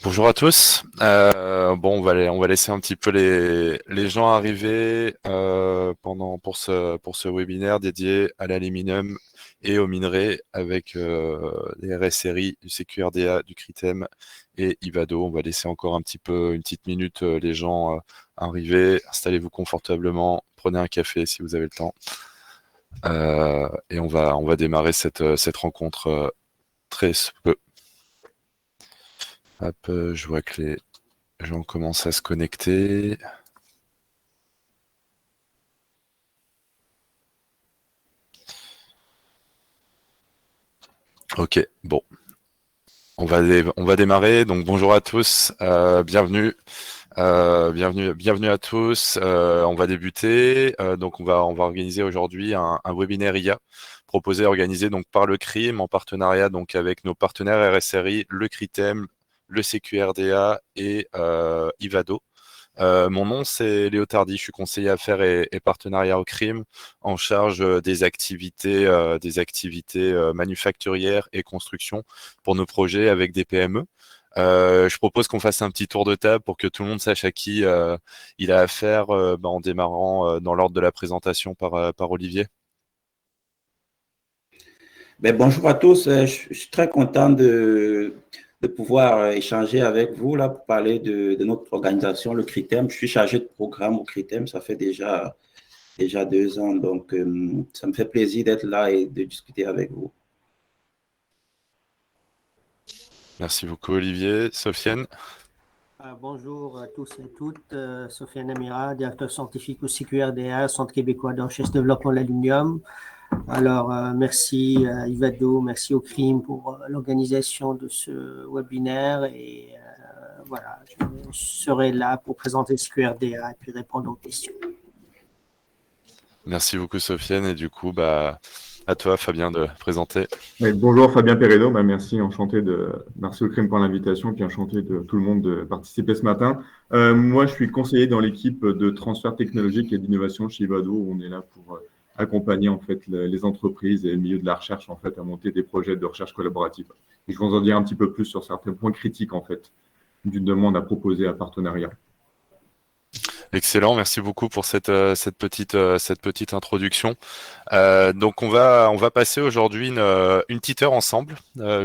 Bonjour à tous. Bon, on va laisser un petit peu les gens arriver pour ce webinaire dédié à l'aluminium et aux minerais avec les RS-Série, du CQRDA, du CRITEM et Ivado. On va laisser encore un petit peu, une petite minute, les gens arriver. Installez-vous confortablement, prenez un café si vous avez le temps. Et on va démarrer cette rencontre très peu. Hop, je vois que les gens commencent à se connecter. Ok, bon, on va démarrer. Donc bonjour à tous, bienvenue, bienvenue à tous. On va débuter. Donc on va organiser aujourd'hui un webinaire IA proposé et organisé donc par le CRIM en partenariat donc avec nos partenaires RSRI, le CRITEM, le CQRDA et Ivado. Mon nom, c'est Léo Tardy, je suis conseiller affaires et partenariat au crime en charge des activités manufacturières et construction pour nos projets avec des PME. Je propose qu'on fasse un petit tour de table pour que tout le monde sache à qui il a affaire en démarrant dans l'ordre de la présentation par Olivier. Bonjour à tous, je suis très content de pouvoir échanger avec vous là pour parler de notre organisation, le CRITEM. Je suis chargé de programme au CRITEM, ça fait déjà 2 ans, donc ça me fait plaisir d'être là et de discuter avec vous. Merci beaucoup Olivier. Sofiane. Bonjour à tous et toutes. Sofiane Amira, directeur scientifique au CQRDA, Centre québécois de recherche et développement de l'aluminium. Alors, merci à Ivado, merci au CRIM pour l'organisation de ce webinaire et voilà, je serai là pour présenter le CQRDA et puis répondre aux questions. Merci beaucoup Sofiane et du coup à toi Fabien de présenter. Bonjour Fabien Peredo, merci au CRIM pour l'invitation, puis enchanté de tout le monde de participer ce matin. Moi, je suis conseiller dans l'équipe de transfert technologique et d'innovation chez Ivado, où on est là pour accompagner en fait les entreprises et le milieu de la recherche en fait à monter des projets de recherche collaborative. Et je vais vous en dire un petit peu plus sur certains points critiques en fait d'une demande à proposer à partenariat. Excellent, merci beaucoup pour cette petite introduction. Donc on va passer aujourd'hui une petite heure ensemble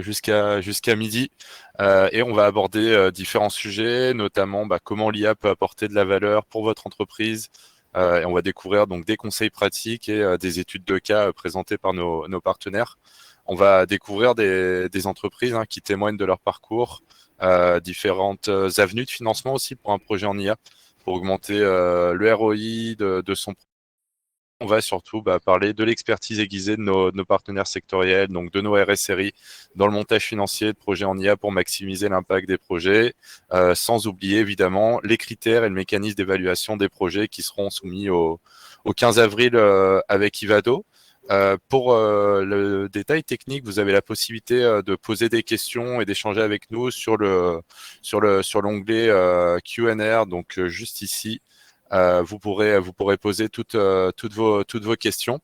jusqu'à midi et on va aborder différents sujets, notamment comment l'IA peut apporter de la valeur pour votre entreprise. Et on va découvrir donc des conseils pratiques et des études de cas présentées par nos partenaires. On va découvrir des entreprises qui témoignent de leur parcours, différentes avenues de financement aussi pour un projet en IA, pour augmenter le ROI de son projet. On va surtout parler de l'expertise aiguisée de nos partenaires sectoriels, donc de nos RS-Série, dans le montage financier de projets en IA pour maximiser l'impact des projets, sans oublier évidemment les critères et le mécanisme d'évaluation des projets qui seront soumis au 15 avril avec Ivado. Pour le détail technique, vous avez la possibilité de poser des questions et d'échanger avec nous sur l'onglet Q&A, donc juste ici. Vous pourrez poser toutes vos questions.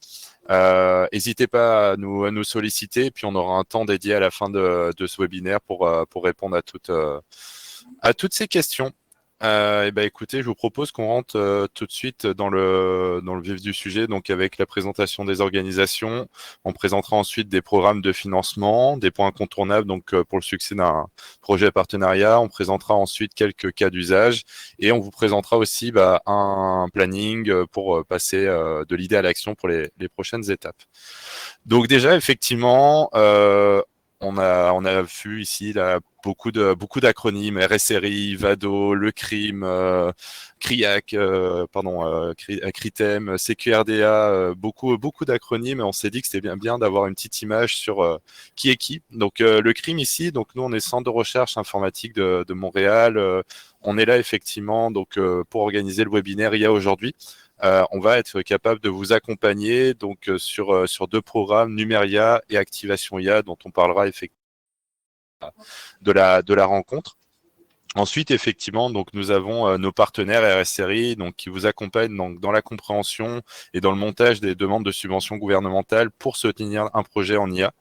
N'hésitez pas à nous solliciter, et puis on aura un temps dédié à la fin de ce webinaire pour répondre à toutes ces questions. Écoutez, je vous propose qu'on rentre tout de suite dans le vif du sujet, donc avec la présentation des organisations. On présentera ensuite des programmes de financement, des points incontournables donc pour le succès d'un projet partenariat. On présentera ensuite quelques cas d'usage et on vous présentera aussi un planning pour passer de l'idée à l'action pour les prochaines étapes. Donc déjà, effectivement, on a vu ici là, beaucoup d'acronymes, RS-Série, Vado, le CRIM, CRIAC, CRITEM, CQRDA, beaucoup d'acronymes, et on s'est dit que c'était bien d'avoir une petite image sur qui est qui. Donc le CRIM ici, donc nous on est centre de recherche informatique de Montréal, on est là effectivement donc pour organiser le webinaire IA aujourd'hui. On va être capable de vous accompagner donc sur 2 programmes, Numeria et Activation IA, dont on parlera effectivement de la rencontre. Ensuite, effectivement, donc nous avons nos partenaires RS-Série donc qui vous accompagnent donc dans la compréhension et dans le montage des demandes de subventions gouvernementales pour soutenir un projet en IA.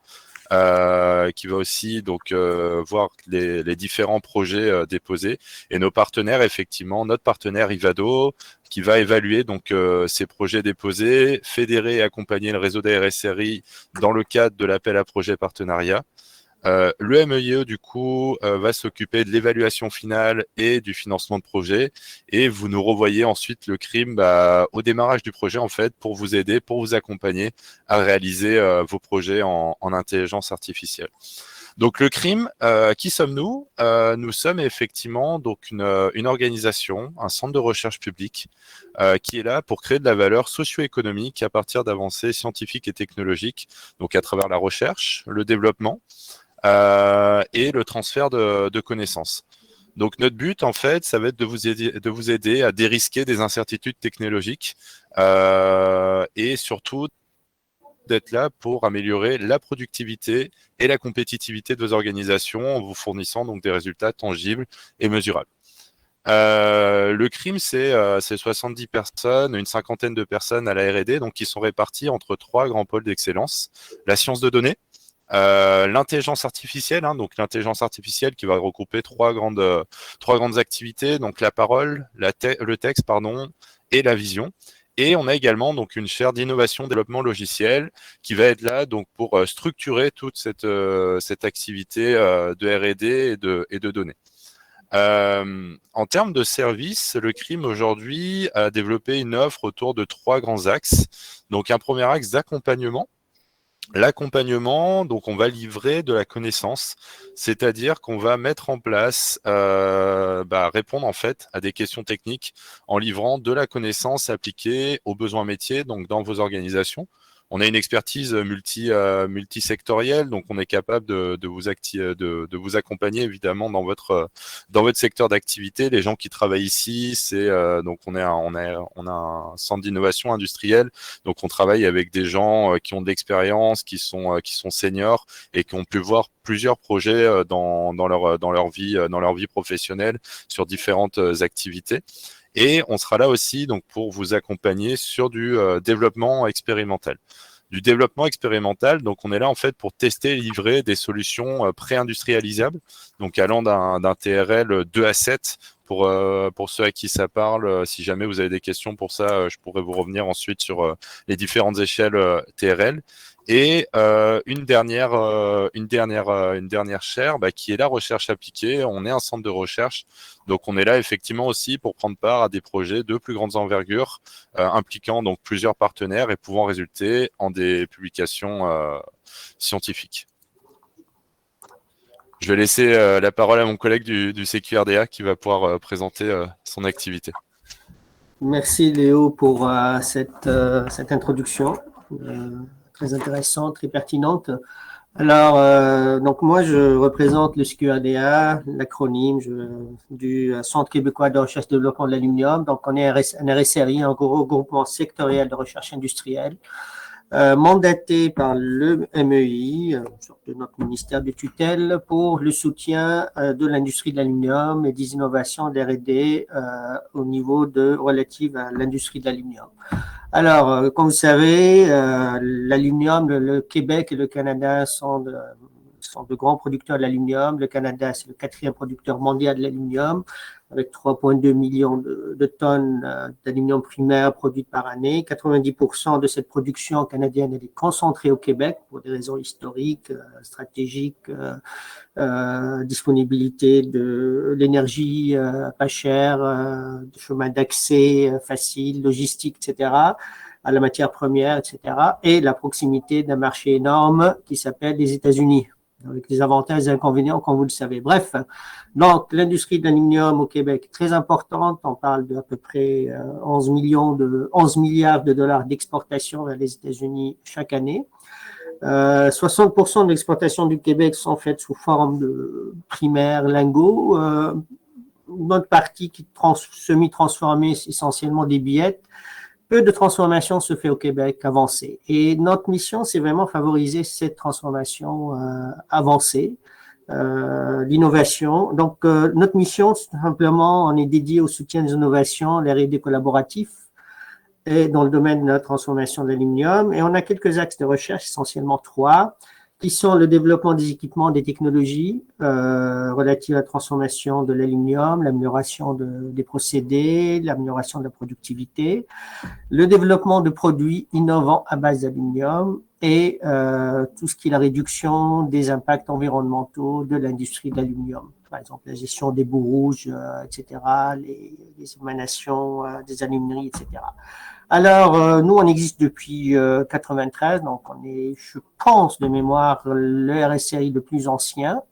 qui va aussi donc voir les différents projets déposés, et nos partenaires, effectivement, notre partenaire Ivado, qui va évaluer donc ces projets déposés, fédérer et accompagner le réseau des RSRI dans le cadre de l'appel à projet partenariat. Le MEIE, du coup, va s'occuper de l'évaluation finale et du financement de projet. Et vous nous revoyez ensuite le CRIM au démarrage du projet, en fait, pour vous aider, pour vous accompagner à réaliser vos projets en intelligence artificielle. Donc le CRIM, qui sommes-nous? Nous sommes effectivement donc une organisation, un centre de recherche public qui est là pour créer de la valeur socio-économique à partir d'avancées scientifiques et technologiques, donc à travers la recherche, le développement, et le transfert de connaissances. Donc notre but, en fait, ça va être de vous aider à dérisquer des incertitudes technologiques et surtout d'être là pour améliorer la productivité et la compétitivité de vos organisations en vous fournissant donc des résultats tangibles et mesurables. Le CRIM, c'est 70 personnes, une cinquantaine de personnes à la R&D, donc qui sont réparties entre 3 grands pôles d'excellence: la science de données, l'intelligence artificielle, donc l'intelligence artificielle qui va regrouper trois grandes activités, donc la parole, le texte, et la vision. Et on a également donc une chaire d'innovation développement logiciel qui va être là donc pour structurer toute cette activité de R&D et de données. En termes de services, le CRIM aujourd'hui a développé une offre autour de 3 grands axes. Donc un premier axe d'accompagnement. L'accompagnement, donc on va livrer de la connaissance, c'est-à-dire qu'on va mettre en place, répondre en fait à des questions techniques en livrant de la connaissance appliquée aux besoins métiers, donc dans vos organisations. On a une expertise multisectorielle, donc on est capable de vous accompagner évidemment dans votre secteur d'activité. Les gens qui travaillent ici, c'est donc on a un centre d'innovation industrielle, donc on travaille avec des gens qui ont de l'expérience, qui sont seniors et qui ont pu voir plusieurs projets dans leur vie professionnelle sur différentes activités. Et on sera là aussi donc pour vous accompagner sur du développement expérimental. Donc on est là en fait pour tester et livrer des solutions pré-industrialisables, donc allant d'un TRL 2 à 7 pour ceux à qui ça parle. Si jamais vous avez des questions pour ça, je pourrais vous revenir ensuite sur les différentes échelles TRL. Et une dernière chaire qui est la recherche appliquée. On est un centre de recherche, donc on est là effectivement aussi pour prendre part à des projets de plus grande envergure, impliquant donc plusieurs partenaires et pouvant résulter en des publications scientifiques. Je vais laisser la parole à mon collègue du CQRDA qui va pouvoir présenter son activité. Merci Léo pour cette introduction. Très intéressante, très pertinente. Alors, donc moi, je représente le CQRDA, l'acronyme du Centre québécois de recherche et développement de l'aluminium. Donc, on est un RSRI, un regroupement sectoriel de recherche industrielle, mandaté par le MEI, de notre ministère de tutelle, pour le soutien de l'industrie de l'aluminium et des innovations d'R&D au niveau relative à l'industrie de l'aluminium. Alors, comme vous savez, l'aluminium, le Québec et le Canada sont de grands producteurs d'aluminium. Le Canada, c'est le 4e producteur mondial de l'aluminium, avec 3,2 millions de tonnes d'aluminium primaire produites par année. 90% de cette production canadienne est concentrée au Québec pour des raisons historiques, stratégiques, disponibilité de l'énergie pas chère, de chemin d'accès facile, logistique, etc., à la matière première, etc., et la proximité d'un marché énorme qui s'appelle les États-Unis, avec des avantages et inconvénients, comme vous le savez. Bref, donc l'industrie de l'aluminium au Québec est très importante. On parle d'à peu près 11 milliards de dollars d'exportation vers les États-Unis chaque année. 60% de l'exportation du Québec sont faites sous forme de primaire lingots. Une autre partie qui est semi-transformée, essentiellement des billettes. Peu de transformation se fait au Québec avancée. Et notre mission, c'est vraiment favoriser cette transformation avancée, l'innovation. Donc, notre mission, c'est simplement, on est dédié au soutien des innovations, l'R&D collaboratif, et dans le domaine de la transformation de l'aluminium. Et on a quelques axes de recherche, essentiellement 3. qui sont le développement des équipements, des technologies relatives à la transformation de l'aluminium, l'amélioration des procédés, l'amélioration de la productivité, le développement de produits innovants à base d'aluminium et tout ce qui est la réduction des impacts environnementaux de l'industrie de l'aluminium. Par exemple, la gestion des boues rouges, etc., les émanations des alumineries, etc. Alors, nous, on existe depuis 93, donc on est, je pense de mémoire, le RSCI le plus ancien,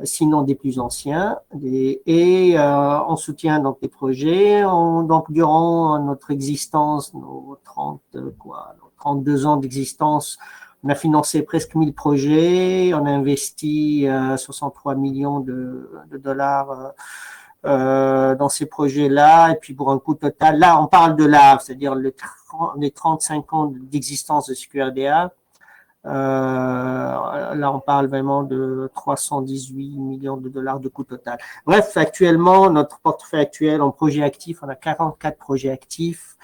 sinon des plus anciens, et on soutient donc des projets. Donc, durant notre existence, nos 32 ans d'existence, on a financé presque 1000 projets, on a investi 63 millions de dollars dans ces projets-là, et puis pour un coût total, là on parle de l'art, c'est-à-dire les 35 ans d'existence de CQRDA, là on parle vraiment de 318 millions de dollars de coût total. Bref, actuellement, notre portefeuille actuel en projet actif, on a 44 projets actifs,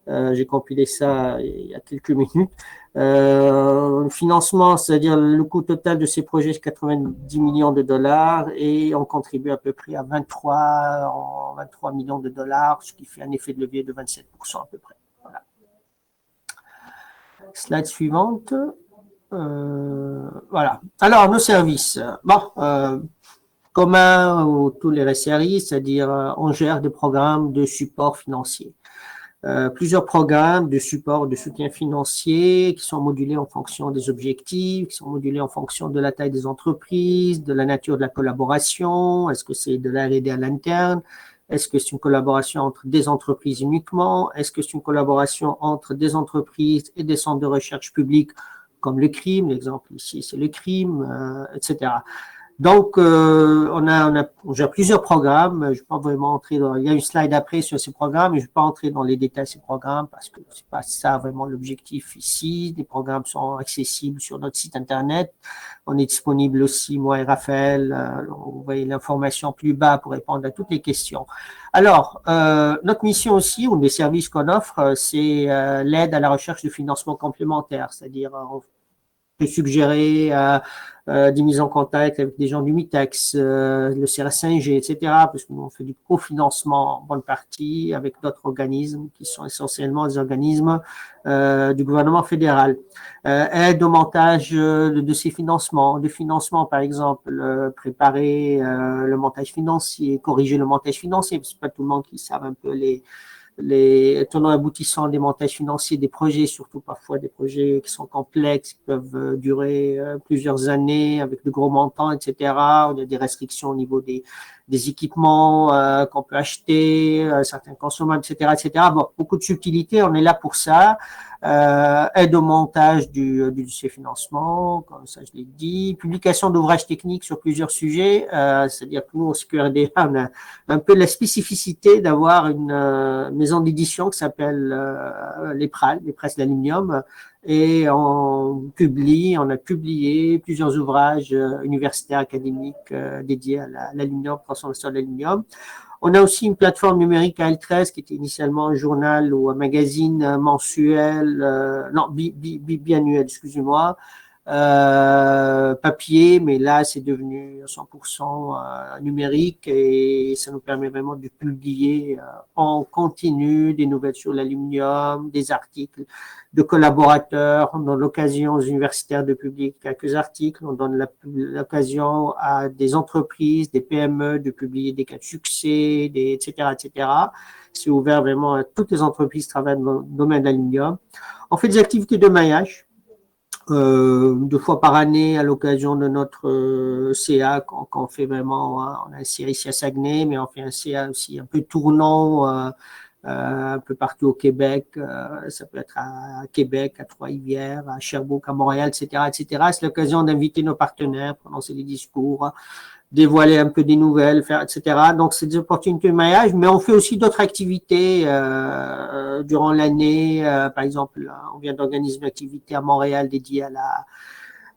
j'ai compilé ça il y a quelques minutes. Le financement, c'est-à-dire le coût total de ces projets, c'est 90 millions de dollars et on contribue à peu près à 23 millions de dollars, ce qui fait un effet de levier de 27% à peu près. Voilà. Slide suivante. Voilà. Alors, nos services. Bon, commun aux tous les RSRI, c'est-à-dire on gère des programmes de support financier. Plusieurs programmes de support, de soutien financier qui sont modulés en fonction des objectifs, qui sont modulés en fonction de la taille des entreprises, de la nature de la collaboration. Est-ce que c'est de la R&D à l'interne? Est-ce que c'est une collaboration entre des entreprises uniquement? Est-ce que c'est une collaboration entre des entreprises et des centres de recherche publics comme le CRIM? L'exemple ici, c'est le CRIM, etc. Donc, on gère plusieurs programmes. Je ne vais pas vraiment entrer dans. Il y a une slide après sur ces programmes, mais je ne vais pas entrer dans les détails de ces programmes parce que c'est pas ça vraiment l'objectif ici. Les programmes sont accessibles sur notre site internet. On est disponible aussi, moi et Raphaël. Vous voyez l'information plus bas pour répondre à toutes les questions. Alors, notre mission aussi, ou les services qu'on offre, c'est l'aide à la recherche de financement complémentaire, c'est-à-dire on peut suggérer des mises en contact avec des gens du MITEX, le CRS5G, etc., parce que nous, on fait du cofinancement en bonne partie avec d'autres organismes qui sont essentiellement des organismes du gouvernement fédéral. Aide au montage de ces financements, par exemple, préparer le montage financier, corriger le montage financier, parce que c'est pas tout le monde qui savent un peu les tenants aboutissants des montages financiers des projets, surtout parfois des projets qui sont complexes, qui peuvent durer plusieurs années avec de gros montants, etc. On a des restrictions au niveau des équipements qu'on peut acheter, certains consommables, etc., etc. Bon, beaucoup de subtilités, on est là pour ça. Aide au montage du financement, comme ça je l'ai dit, publication d'ouvrages techniques sur plusieurs sujets, c'est-à-dire que nous au CQRDA on a un peu la spécificité d'avoir une maison d'édition qui s'appelle les PRAL, les presses d'aluminium, et on a publié plusieurs ouvrages universitaires académiques dédiés à l'aluminium, transformation de l'aluminium. On a aussi une plateforme numérique AL13 qui était initialement un journal ou un magazine mensuel, biannuel, excusez-moi, papier, mais là c'est devenu 100% numérique et ça nous permet vraiment de publier en continu des nouvelles sur l'aluminium, des articles de collaborateurs. On donne l'occasion aux universitaires de publier quelques articles, on donne l'occasion à des entreprises, des PME de publier des cas de succès, etc., etc. C'est ouvert vraiment à toutes les entreprises qui travaillent dans le domaine de l'aluminium. On fait des activités de maillage. 2 fois par année à l'occasion de notre CA qu'on fait vraiment, on a un CA ici à Saguenay, mais on fait un CA aussi un peu tournant un peu partout au Québec, ça peut être à Québec, à Trois-Rivières, à Sherbrooke, à Montréal, etc., etc. C'est l'occasion d'inviter nos partenaires, prononcer des discours, dévoiler un peu des nouvelles, etc. Donc, c'est des opportunités de maillage, mais on fait aussi d'autres activités durant l'année. Par exemple, on vient d'organiser une activité à Montréal dédiée à la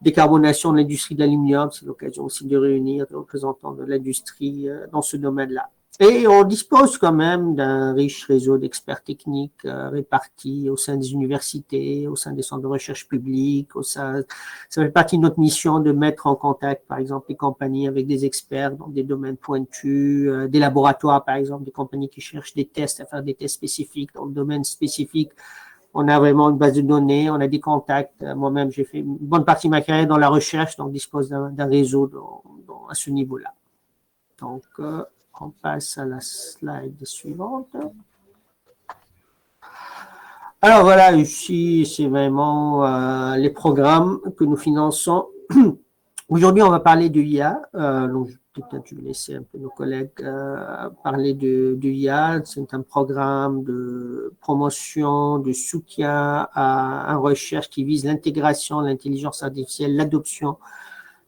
décarbonation de l'industrie de l'aluminium. C'est l'occasion aussi de réunir des représentants de l'industrie dans ce domaine-là. Et on dispose quand même d'un riche réseau d'experts techniques répartis au sein des universités, au sein des centres de recherche publics, ça fait partie de notre mission de mettre en contact, par exemple, les compagnies avec des experts dans des domaines pointus, des laboratoires, par exemple, des compagnies qui cherchent des tests, à faire des tests spécifiques dans le domaine spécifique. On a vraiment une base de données, on a des contacts. Moi-même, j'ai fait une bonne partie de ma carrière dans la recherche, donc dispose d'un réseau à ce niveau-là. Donc, on passe à la slide suivante. Alors voilà, ici, c'est vraiment les programmes que nous finançons. Aujourd'hui, on va parler de l'IA. Donc, peut-être je vais laisser un peu nos collègues parler de l'IA. C'est un programme de promotion, de soutien à une recherche qui vise l'intégration, l'intelligence artificielle, l'adoption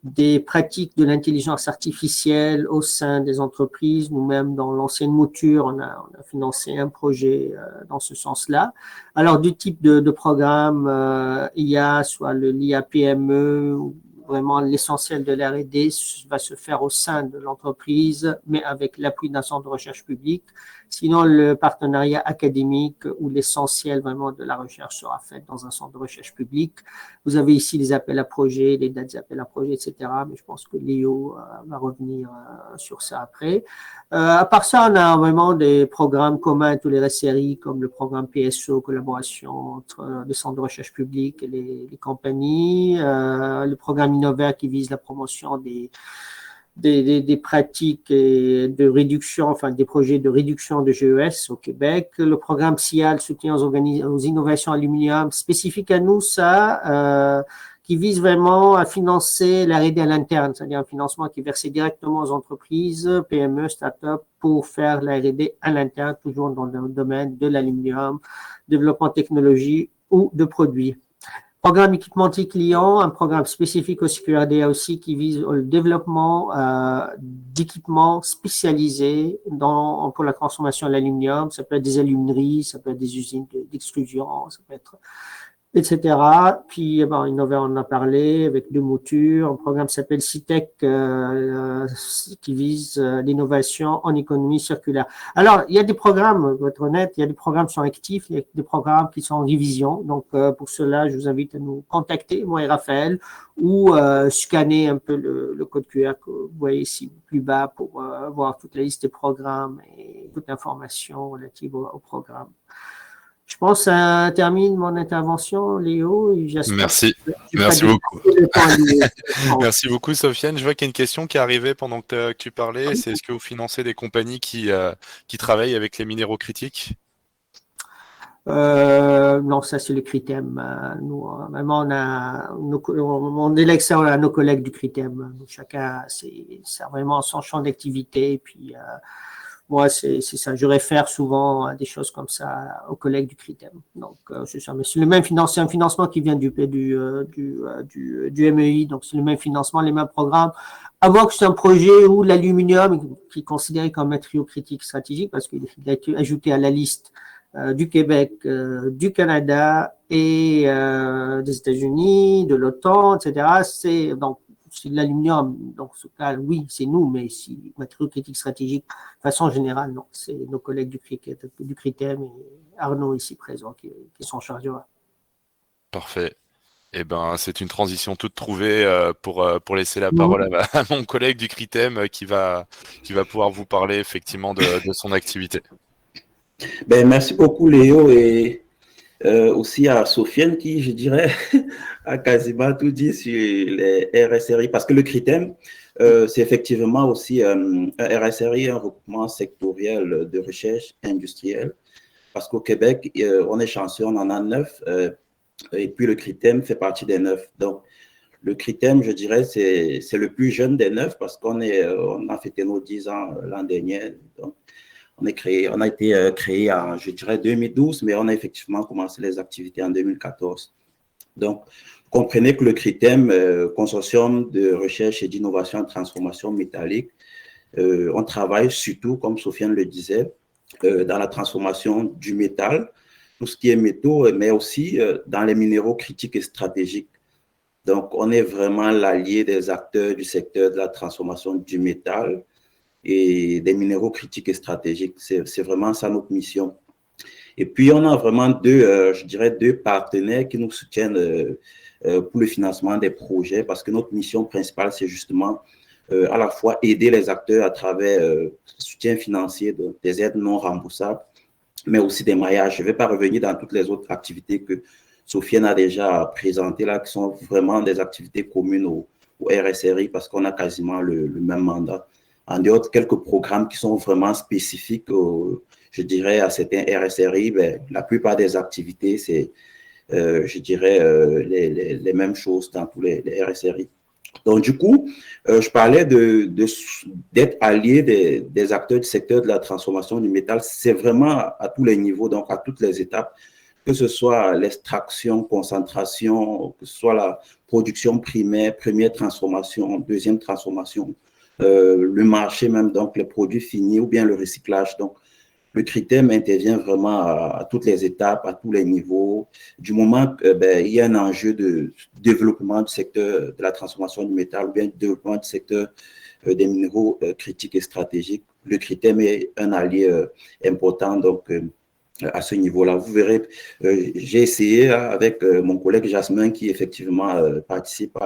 des pratiques de l'intelligence artificielle au sein des entreprises. Nous-mêmes, dans l'ancienne mouture, on a financé un projet dans ce sens-là. Alors, du type de programme IA, soit l'IA PME, vraiment l'essentiel de l'R&D va se faire au sein de l'entreprise, mais avec l'appui d'un centre de recherche public. Sinon, le partenariat académique où l'essentiel vraiment de la recherche sera fait dans un centre de recherche public. Vous avez ici les appels à projets, les dates d'appels à projets, etc. Mais je pense que Léo va revenir sur ça après. À part ça, on a vraiment des programmes communs à tous les RSRI, comme le programme PSO, collaboration entre les centres de recherche publics et les compagnies. Le programme Innovaire qui vise la promotion des pratiques et de réduction, enfin des projets de réduction de GES au Québec. Le programme SIAL, soutien aux innovations aluminium, spécifique à nous, ça, qui vise vraiment à financer l'R&D à l'interne, c'est-à-dire un financement qui est versé directement aux entreprises, PME, start-up, pour faire l'R&D à l'interne, toujours dans le domaine de l'aluminium, développement de technologie ou de produits. Programme équipementier client, un programme spécifique au CQRDA aussi qui vise le développement d'équipements spécialisés pour la transformation de l'aluminium. Ça peut être des alumineries, ça peut être des usines d'extrusion, ça peut être etc. Puis, Innovaire, on en a parlé avec deux moutures. Un programme s'appelle CITEC qui vise l'innovation en économie circulaire. Alors, il y a des programmes, pour être honnête, il y a des programmes qui sont actifs, il y a des programmes qui sont en révision. Donc, pour cela, je vous invite à nous contacter, moi et Raphaël, ou scanner un peu le code QR que vous voyez ici plus bas pour voir toute la liste des programmes et toute l'information relative au programme. Je pense que ça termine mon intervention, Léo. Merci. Merci beaucoup. Merci beaucoup, Sofiane. Je vois qu'il y a une question qui est arrivée pendant que tu parlais. C'est est-ce que vous financez des compagnies qui travaillent avec les minéraux critiques? Non, ça c'est le Critem. Nous, vraiment, on délègue ça à nos collègues du Critem. Chacun, c'est vraiment son champ d'activité. Et puis, moi, c'est ça. Je réfère souvent à des choses comme ça aux collègues du Critem. Donc, c'est ça. Mais c'est le même financement, un financement qui vient du MEI. Donc, c'est le même financement, les mêmes programmes. À voir que c'est un projet où l'aluminium, qui est considéré comme matériau critique stratégique, parce qu'il a été ajouté à la liste du Québec, du Canada et des États-Unis, de l'OTAN, etc. C'est de l'aluminium. Donc, ce cas, oui, c'est nous, mais si matériaux critiques stratégiques, de façon générale, non. C'est nos collègues du Critem et Arnaud ici présent qui sont chargés. Parfait. Eh ben, c'est une transition toute trouvée pour laisser la parole à mon collègue du Critem qui va pouvoir vous parler effectivement de son activité. Ben, merci beaucoup, Léo, et aussi à Sofiane qui, je dirais, a quasiment tout dit sur les RSRI, parce que le Critem, c'est effectivement aussi un RSRI, un regroupement sectoriel de recherche industrielle, parce qu'au Québec, on est chanceux, on en a 9, et puis le Critem fait partie des 9. Donc, le Critem, je dirais, c'est le plus jeune des 9, parce qu'on a fêté nos 10 ans l'an dernier. Donc, on a été créé en, je dirais, 2012, mais on a effectivement commencé les activités en 2014. Donc, comprenez que le Critem, consortium de recherche et d'innovation en transformation métallique, on travaille surtout, comme Sofiane le disait, dans la transformation du métal, tout ce qui est métaux, mais aussi dans les minéraux critiques et stratégiques. Donc, on est vraiment l'allié des acteurs du secteur de la transformation du métal et des minéraux critiques et stratégiques. C'est vraiment ça notre mission. Et puis, on a vraiment je dirais deux partenaires qui nous soutiennent pour le financement des projets, parce que notre mission principale, c'est justement à la fois aider les acteurs à travers soutien financier, donc des aides non remboursables, mais aussi des maillages. Je ne vais pas revenir dans toutes les autres activités que Sofiane a déjà présentées là, qui sont vraiment des activités communes au RSRI, parce qu'on a quasiment le même mandat. En dehors de quelques programmes qui sont vraiment spécifiques, je dirais, à certains RSRI, ben, la plupart des activités, c'est, je dirais, les mêmes choses dans tous les RSRI. Donc, du coup, je parlais d'être allié des acteurs du secteur de la transformation du métal. C'est vraiment à tous les niveaux, donc à toutes les étapes, que ce soit l'extraction, concentration, que ce soit la production primaire, première transformation, deuxième transformation, le marché même, donc les produits finis ou bien le recyclage. Donc, le CRITEM intervient vraiment à toutes les étapes, à tous les niveaux. Du moment qu'il y a un enjeu de développement du secteur de la transformation du métal ou bien du développement du secteur des minéraux critiques et stratégiques, le CRITEM est un allié important donc, à ce niveau-là. Vous verrez, j'ai essayé avec mon collègue Jasmin qui effectivement participe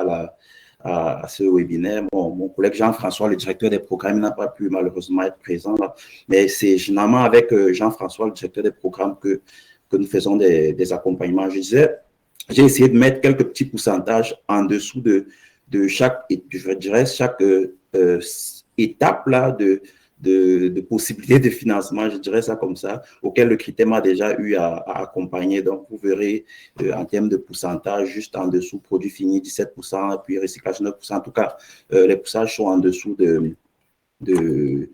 à ce webinaire. Mon collègue Jean-François, le directeur des programmes, n'a pas pu malheureusement être présent là, mais c'est généralement avec Jean-François, le directeur des programmes, que nous faisons des accompagnements. Je disais, j'ai essayé de mettre quelques petits pourcentages en dessous de chaque, je dirais, chaque étape là de possibilités de financement, je dirais ça comme ça, auquel le CRITEM a déjà eu à accompagner. Donc, vous verrez en termes de pourcentage, juste en dessous, produits finis 17%, puis recyclage 9%. En tout cas, les pourcentages sont en dessous de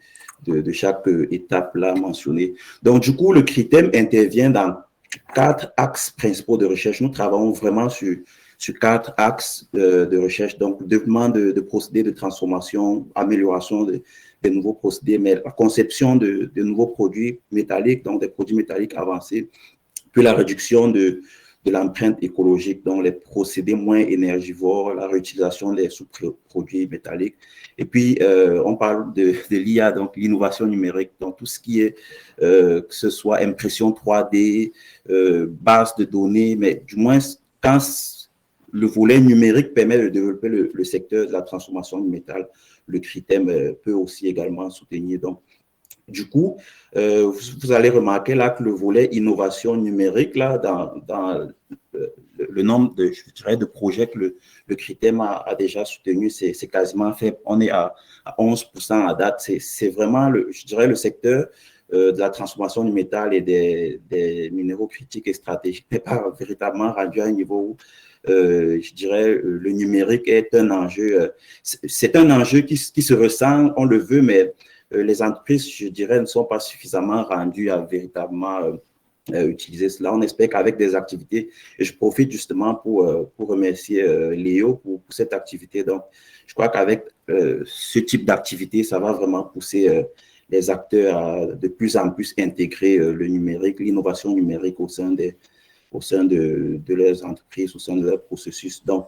chaque étape là mentionnée. Donc, du coup, le CRITEM intervient dans 4 axes principaux de recherche. Nous travaillons vraiment sur 4 axes de recherche, donc développement de procédés de transformation, amélioration des nouveaux procédés, mais la conception de nouveaux produits métalliques, donc des produits métalliques avancés, puis la réduction de l'empreinte écologique, donc les procédés moins énergivores, la réutilisation des sous-produits métalliques. Et puis, on parle de l'IA, donc l'innovation numérique, donc tout ce qui est, que ce soit impression 3D, base de données, mais du moins, quand le volet numérique permet de développer le secteur de la transformation du métal, le CRITEM peut aussi également soutenir. Donc, du coup, vous allez remarquer là que le volet innovation numérique, là, dans le nombre de, je dirais, de projets que le CRITEM a déjà soutenu, c'est quasiment fait. On est à 11% à date. C'est vraiment, je dirais, le secteur de la transformation du métal et des minéraux critiques et stratégiques n'est pas véritablement rendu à un niveau où je dirais, le numérique est un enjeu. C'est un enjeu qui se ressent, on le veut, mais les entreprises, je dirais, ne sont pas suffisamment rendues à véritablement utiliser cela. On espère qu'avec des activités, et je profite justement pour remercier Léo pour cette activité. Donc, je crois qu'avec ce type d'activité, ça va vraiment pousser les acteurs à de plus en plus intégrer le numérique, l'innovation numérique au sein de leurs entreprises, au sein de leurs processus. Donc,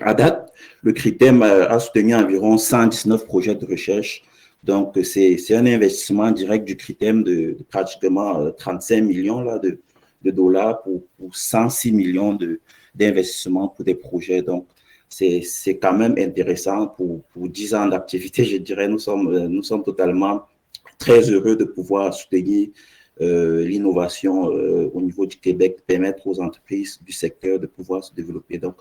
à date, le CRITEM a soutenu environ 119 projets de recherche. Donc, c'est un investissement direct du CRITEM de pratiquement 35 millions là, de dollars pour 106 millions d'investissements pour des projets. Donc, c'est quand même intéressant pour 10 ans d'activité. Je dirais, nous sommes totalement très heureux de pouvoir soutenir l'innovation au niveau du Québec, permettre aux entreprises du secteur de pouvoir se développer. Donc,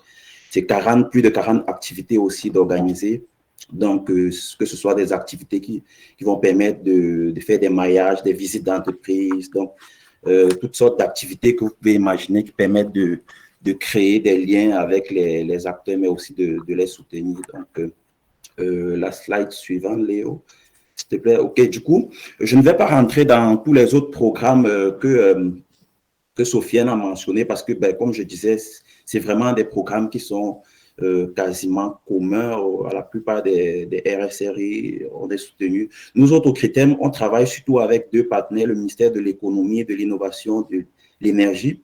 c'est plus de 40 activités aussi d'organiser. Donc, que ce soit des activités qui vont permettre de faire des maillages, des visites d'entreprise, donc toutes sortes d'activités que vous pouvez imaginer qui permettent de créer des liens avec les acteurs, mais aussi de les soutenir. Donc, la slide suivante, Léo. S'il te plaît. OK, du coup, je ne vais pas rentrer dans tous les autres programmes que Sofiane a mentionné parce que, comme je disais, c'est vraiment des programmes qui sont quasiment communs à la plupart des RSRI. On est soutenus. Nous autres, au CRITEM, on travaille surtout avec 2 partenaires, le ministère de l'Économie, de l'Innovation, de l'Énergie,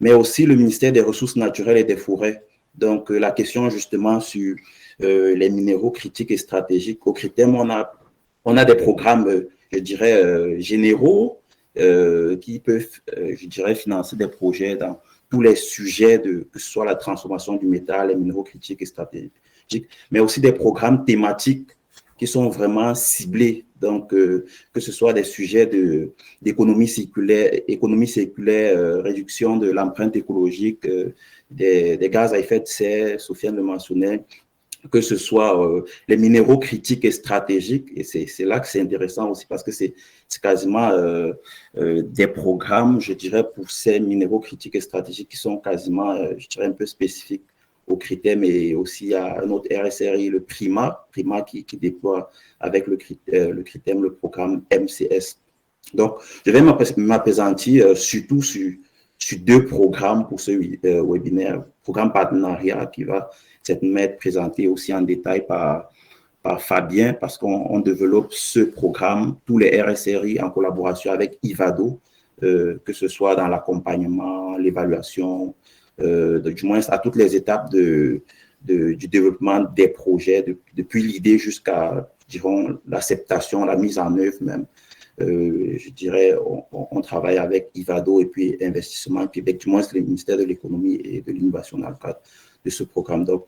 mais aussi le ministère des Ressources naturelles et des Forêts. Donc, la question justement sur les minéraux critiques et stratégiques, au CRITEM, on a On a des programmes, je dirais, généraux qui peuvent, je dirais, financer des projets dans tous les sujets, que ce soit la transformation du métal, les minéraux critiques et stratégiques, mais aussi des programmes thématiques qui sont vraiment ciblés. Donc, que ce soit des sujets d'économie circulaire, réduction de l'empreinte écologique, des gaz à effet de serre, Sofiane le mentionnait, que ce soit les minéraux critiques et stratégiques. Et c'est là que c'est intéressant aussi parce que c'est quasiment des programmes, je dirais, pour ces minéraux critiques et stratégiques qui sont quasiment, je dirais, un peu spécifiques au CRITEM et aussi à un autre RSRI, le PRIMA qui déploie avec le CRITEM le programme MCS. Donc, je vais m'appesantir surtout sur deux programmes pour ce webinaire. Programme partenariat qui va m'être présenté aussi en détail par Fabien, parce qu'on développe ce programme, tous les RSRI en collaboration avec Ivado, que ce soit dans l'accompagnement, l'évaluation, du moins à toutes les étapes du développement des projets, depuis l'idée jusqu'à, dirons, l'acceptation, la mise en œuvre même. Je dirais, on travaille avec Ivado et puis Investissement Québec, du moins le ministère de l'Économie et de l'Innovation dans le cadre de ce programme. Donc,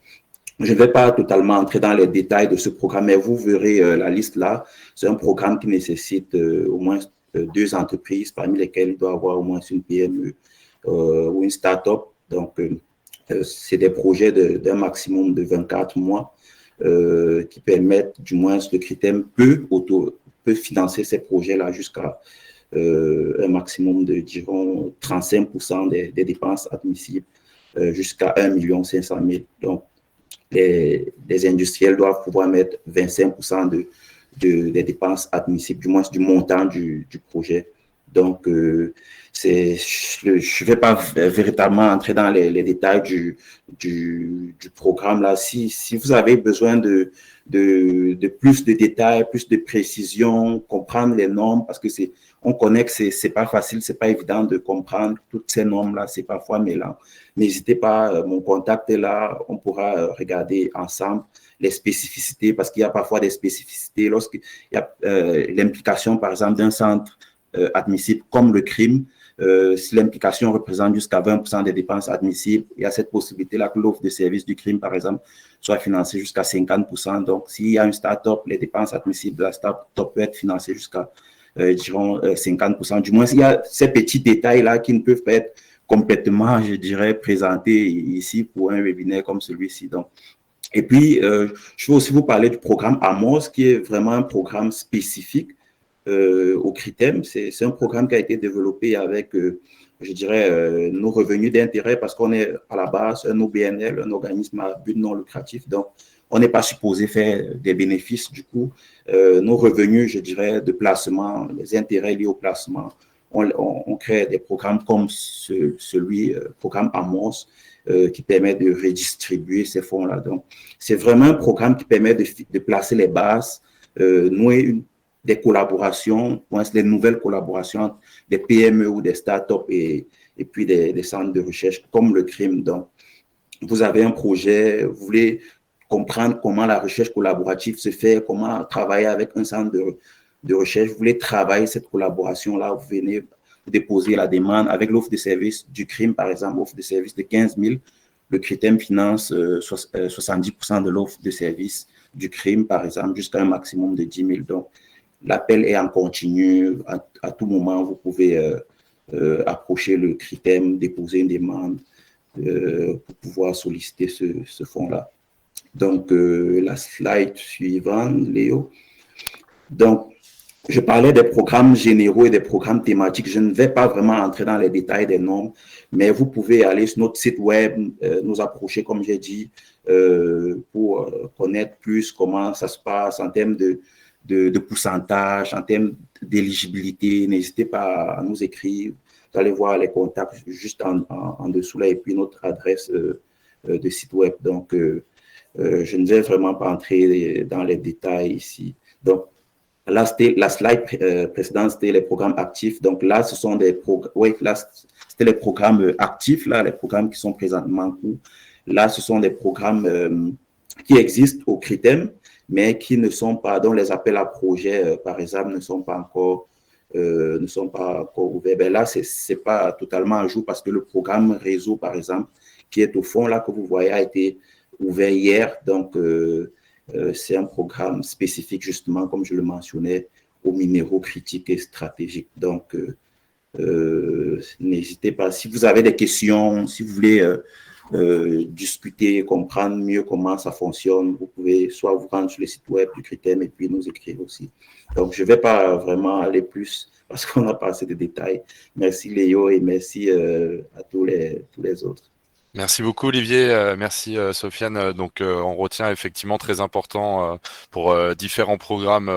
je ne vais pas totalement entrer dans les détails de ce programme, mais vous verrez la liste là. C'est un programme qui nécessite au moins 2 entreprises, parmi lesquelles il doit y avoir au moins une PME ou une start-up. Donc, c'est des projets d'un maximum de 24 mois qui permettent, du moins, le CRITEM peut financer ces projets-là jusqu'à un maximum de, dirons, 35% des dépenses admissibles jusqu'à 1 500 000. Donc, les industriels doivent pouvoir mettre 25% des dépenses admissibles, du moins du montant du projet. Donc, je ne vais pas véritablement entrer dans les détails du programme là. Si vous avez besoin de plus de détails, plus de précision, comprendre les normes, parce que on connaît que c'est pas facile, c'est pas évident de comprendre toutes ces normes là, c'est parfois mêlant. N'hésitez pas, mon contact est là, on pourra regarder ensemble les spécificités, parce qu'il y a parfois des spécificités lorsqu'il y a l'implication, par exemple, d'un centre admissible comme le crime. Si l'implication représente jusqu'à 20% des dépenses admissibles, il y a cette possibilité-là que l'offre de service du crime, par exemple, soit financée jusqu'à 50%. Donc, s'il y a une start-up, les dépenses admissibles de la start-up peuvent être financées jusqu'à, dirons, 50%. Du moins, il y a ces petits détails-là qui ne peuvent pas être complètement, je dirais, présentés ici pour un webinaire comme celui-ci. Donc, et puis, je veux aussi vous parler du programme AMOS, qui est vraiment un programme spécifique au CRITEM. C'est un programme qui a été développé avec, je dirais, nos revenus d'intérêt, parce qu'on est à la base un OBNL, un organisme à but non lucratif. Donc, on n'est pas supposé faire des bénéfices. Du coup, nos revenus, je dirais, de placement, les intérêts liés au placement, on crée des programmes comme celui, programme AMOS, qui permet de redistribuer ces fonds-là. Donc, c'est vraiment un programme qui permet de placer les bases, nouer des collaborations, des nouvelles collaborations entre des PME ou des startups et puis des centres de recherche comme le crime. Donc, vous avez un projet, vous voulez comprendre comment la recherche collaborative se fait, comment travailler avec un centre de recherche, vous voulez travailler cette collaboration-là, vous venez déposer la demande avec l'offre de service du crime, par exemple, offre de service de 15 000. Le CRITEM finance 70% de l'offre de service du crime, par exemple, jusqu'à un maximum de 10 000. Donc, l'appel est en continu. À tout moment, vous pouvez approcher le CRITEM, déposer une demande pour pouvoir solliciter ce fonds-là. Donc, la slide suivante, Léo. Donc, je parlais des programmes généraux et des programmes thématiques. Je ne vais pas vraiment entrer dans les détails des normes, mais vous pouvez aller sur notre site web, nous approcher, comme j'ai dit, pour connaître plus comment ça se passe en termes de pourcentage, en termes d'éligibilité. N'hésitez pas à nous écrire. Vous allez voir les contacts juste en dessous là et puis notre adresse de site web. Donc, je ne vais vraiment pas entrer dans les détails ici. Donc, là, c'était la slide précédente, c'était les programmes actifs. Donc là, ce sont des programmes, oui, là, c'était les programmes actifs, là, les programmes qui sont présentement en cours. Là, ce sont des programmes qui existent au CRITEM, mais qui ne sont pas, dont les appels à projets, par exemple, ne sont pas encore ouverts. Ben là, c'est pas totalement à jour parce que le programme réseau, par exemple, qui est au fond là que vous voyez, a été ouvert hier. Donc, c'est un programme spécifique, justement, comme je le mentionnais, aux minéraux critiques et stratégiques. Donc, n'hésitez pas. Si vous avez des questions, si vous voulez discuter, comprendre mieux comment ça fonctionne, vous pouvez soit vous rendre sur le site web du CRITEM et puis nous écrire aussi. Donc, je ne vais pas vraiment aller plus parce qu'on a passé des détails. Merci Léo et merci à tous les autres. Merci beaucoup Olivier, merci Sofiane. Donc on retient effectivement très important pour différents programmes,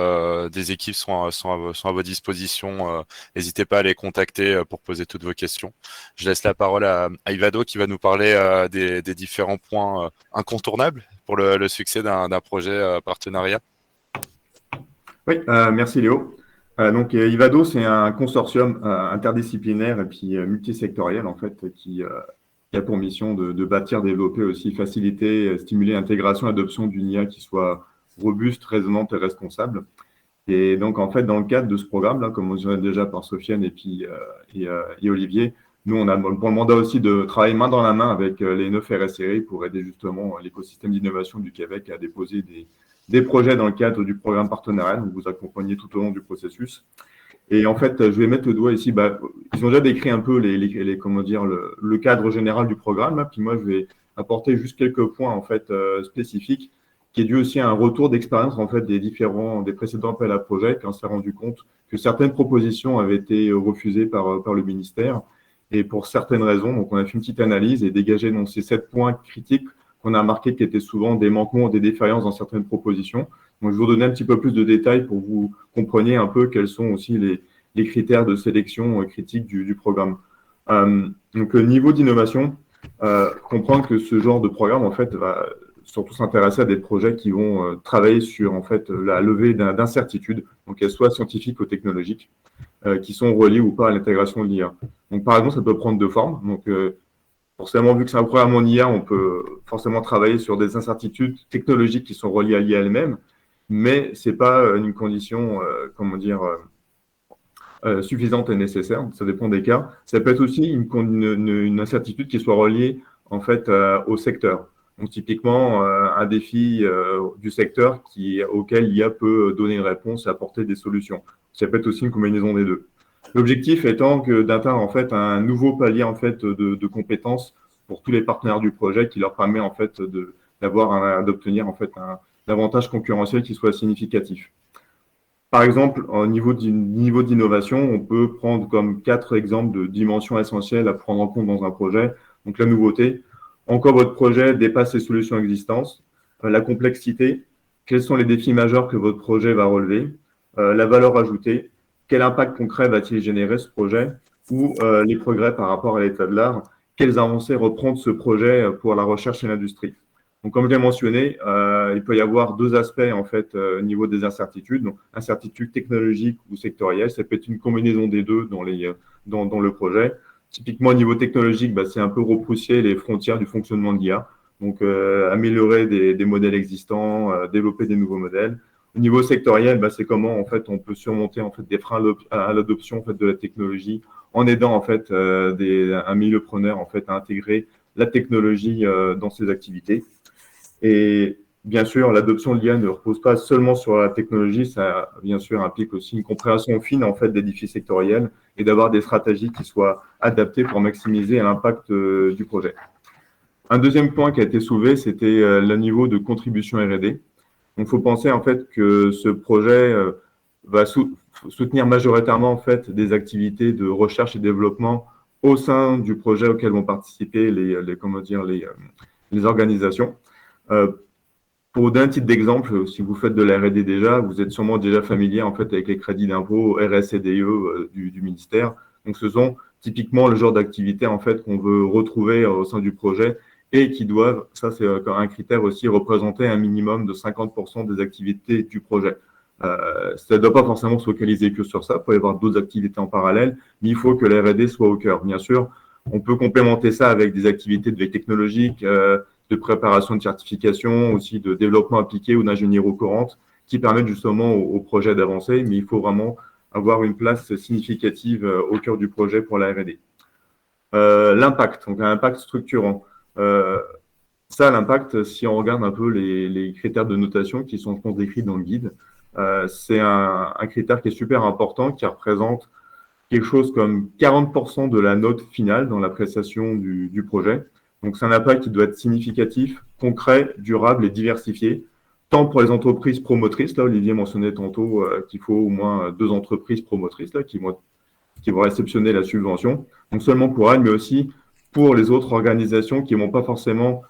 des équipes sont à vos dispositions. N'hésitez pas à les contacter pour poser toutes vos questions. Je laisse la parole à Ivado qui va nous parler des différents points incontournables pour le succès d'un projet partenariat. Oui, merci Léo. Donc Ivado, c'est un consortium interdisciplinaire et puis multisectoriel en fait qui a pour mission de bâtir, développer aussi, faciliter, stimuler l'intégration et l'adoption d'une IA qui soit robuste, raisonnante et responsable. Et donc, en fait, dans le cadre de ce programme-là, comme on dirait déjà par Sofiane et puis et Olivier, nous, on a pour le mandat aussi de travailler main dans la main avec les 9 RSRI pour aider justement l'écosystème d'innovation du Québec à déposer des projets dans le cadre du programme partenariat, donc vous accompagnez tout au long du processus. Et en fait, je vais mettre le doigt ici. Ils ont déjà décrit un peu comment dire, le cadre général du programme. Là, puis moi, je vais apporter juste quelques points en fait spécifiques, qui est dû aussi à un retour d'expérience en fait des précédents appels à projets, quand on s'est rendu compte que certaines propositions avaient été refusées par le ministère et pour certaines raisons. Donc, on a fait une petite analyse et dégagé donc ces 7 points critiques qu'on a marqués qui étaient souvent des manquements ou des défaillances dans certaines propositions. Donc, je vais vous donner un petit peu plus de détails pour que vous compreniez un peu quels sont aussi les critères de sélection critique du programme. Donc, niveau d'innovation, comprendre que ce genre de programme, en fait, va surtout s'intéresser à des projets qui vont travailler sur, en fait, la levée d'incertitudes, donc qu'elles soient scientifiques ou technologiques, qui sont reliées ou pas à l'intégration de l'IA. Donc, par exemple, ça peut prendre deux formes. Donc, forcément, vu que c'est un programme en IA, on peut forcément travailler sur des incertitudes technologiques qui sont reliées à l'IA elle-même, mais ce n'est pas une condition, suffisante et nécessaire. Ça dépend des cas. Ça peut être aussi une incertitude qui soit reliée en fait au secteur. Donc typiquement, un défi du secteur auquel l'IA peut donner une réponse et apporter des solutions. Ça peut être aussi une combinaison des deux. L'objectif étant d'atteindre en fait un nouveau palier en fait de compétences pour tous les partenaires du projet qui leur permet en fait d'obtenir en fait un avantage concurrentiel qui soit significatif. Par exemple, au niveau d'innovation, on peut prendre comme 4 exemples de dimensions essentielles à prendre en compte dans un projet. Donc la nouveauté, en quoi votre projet dépasse les solutions existantes, la complexité, quels sont les défis majeurs que votre projet va relever, la valeur ajoutée, quel impact concret va-t-il générer ce projet, ou les progrès par rapport à l'état de l'art, quelles avancées reprendre ce projet pour la recherche et l'industrie. Donc, comme je l'ai mentionné, il peut y avoir 2 aspects en fait au niveau des incertitudes. Donc, incertitude technologique ou sectorielle, ça peut être une combinaison des deux dans le projet. Typiquement, au niveau technologique, c'est un peu repousser les frontières du fonctionnement de l'IA. Donc, améliorer des modèles existants, développer des nouveaux modèles. Au niveau sectoriel, c'est comment en fait on peut surmonter en fait des freins à l'adoption en fait de la technologie en aidant en fait un milieu preneur en fait à intégrer la technologie dans ses activités. Et bien sûr, l'adoption de l'IA ne repose pas seulement sur la technologie, ça bien sûr implique aussi une compréhension fine en fait des défis sectoriels et d'avoir des stratégies qui soient adaptées pour maximiser l'impact du projet. Un deuxième point qui a été soulevé, c'était le niveau de contribution R&D. Donc, il faut penser en fait que ce projet va soutenir majoritairement en fait des activités de recherche et développement au sein du projet auquel vont participer les organisations. Pour donner un titre d'exemple, si vous faites de la R&D déjà, vous êtes sûrement déjà familier en fait avec les crédits d'impôt RSCDE du ministère. Donc, ce sont typiquement le genre d'activités en fait qu'on veut retrouver au sein du projet et qui doivent, ça c'est un critère aussi, représenter un minimum de 50% des activités du projet. Ça ne doit pas forcément se focaliser que sur ça, il peut y avoir d'autres activités en parallèle, mais il faut que la R&D soit au cœur. Bien sûr, on peut complémenter ça avec des activités de veille technologique, de préparation de certification, aussi de développement appliqué ou d'ingénierie courante, qui permettent justement au projet d'avancer, mais il faut vraiment avoir une place significative au cœur du projet pour la R&D. L'impact, donc un impact structurant. L'impact, si on regarde un peu les critères de notation qui sont, je pense, décrits dans le guide, c'est un critère qui est super important, qui représente quelque chose comme 40% de la note finale dans l'appréciation du projet. Donc, c'est un impact qui doit être significatif, concret, durable et diversifié, tant pour les entreprises promotrices. Là, Olivier mentionnait tantôt qu'il faut au moins 2 entreprises promotrices là, qui vont réceptionner la subvention. Donc, seulement pour elles, mais aussi pour les autres organisations qui ne vont pas forcément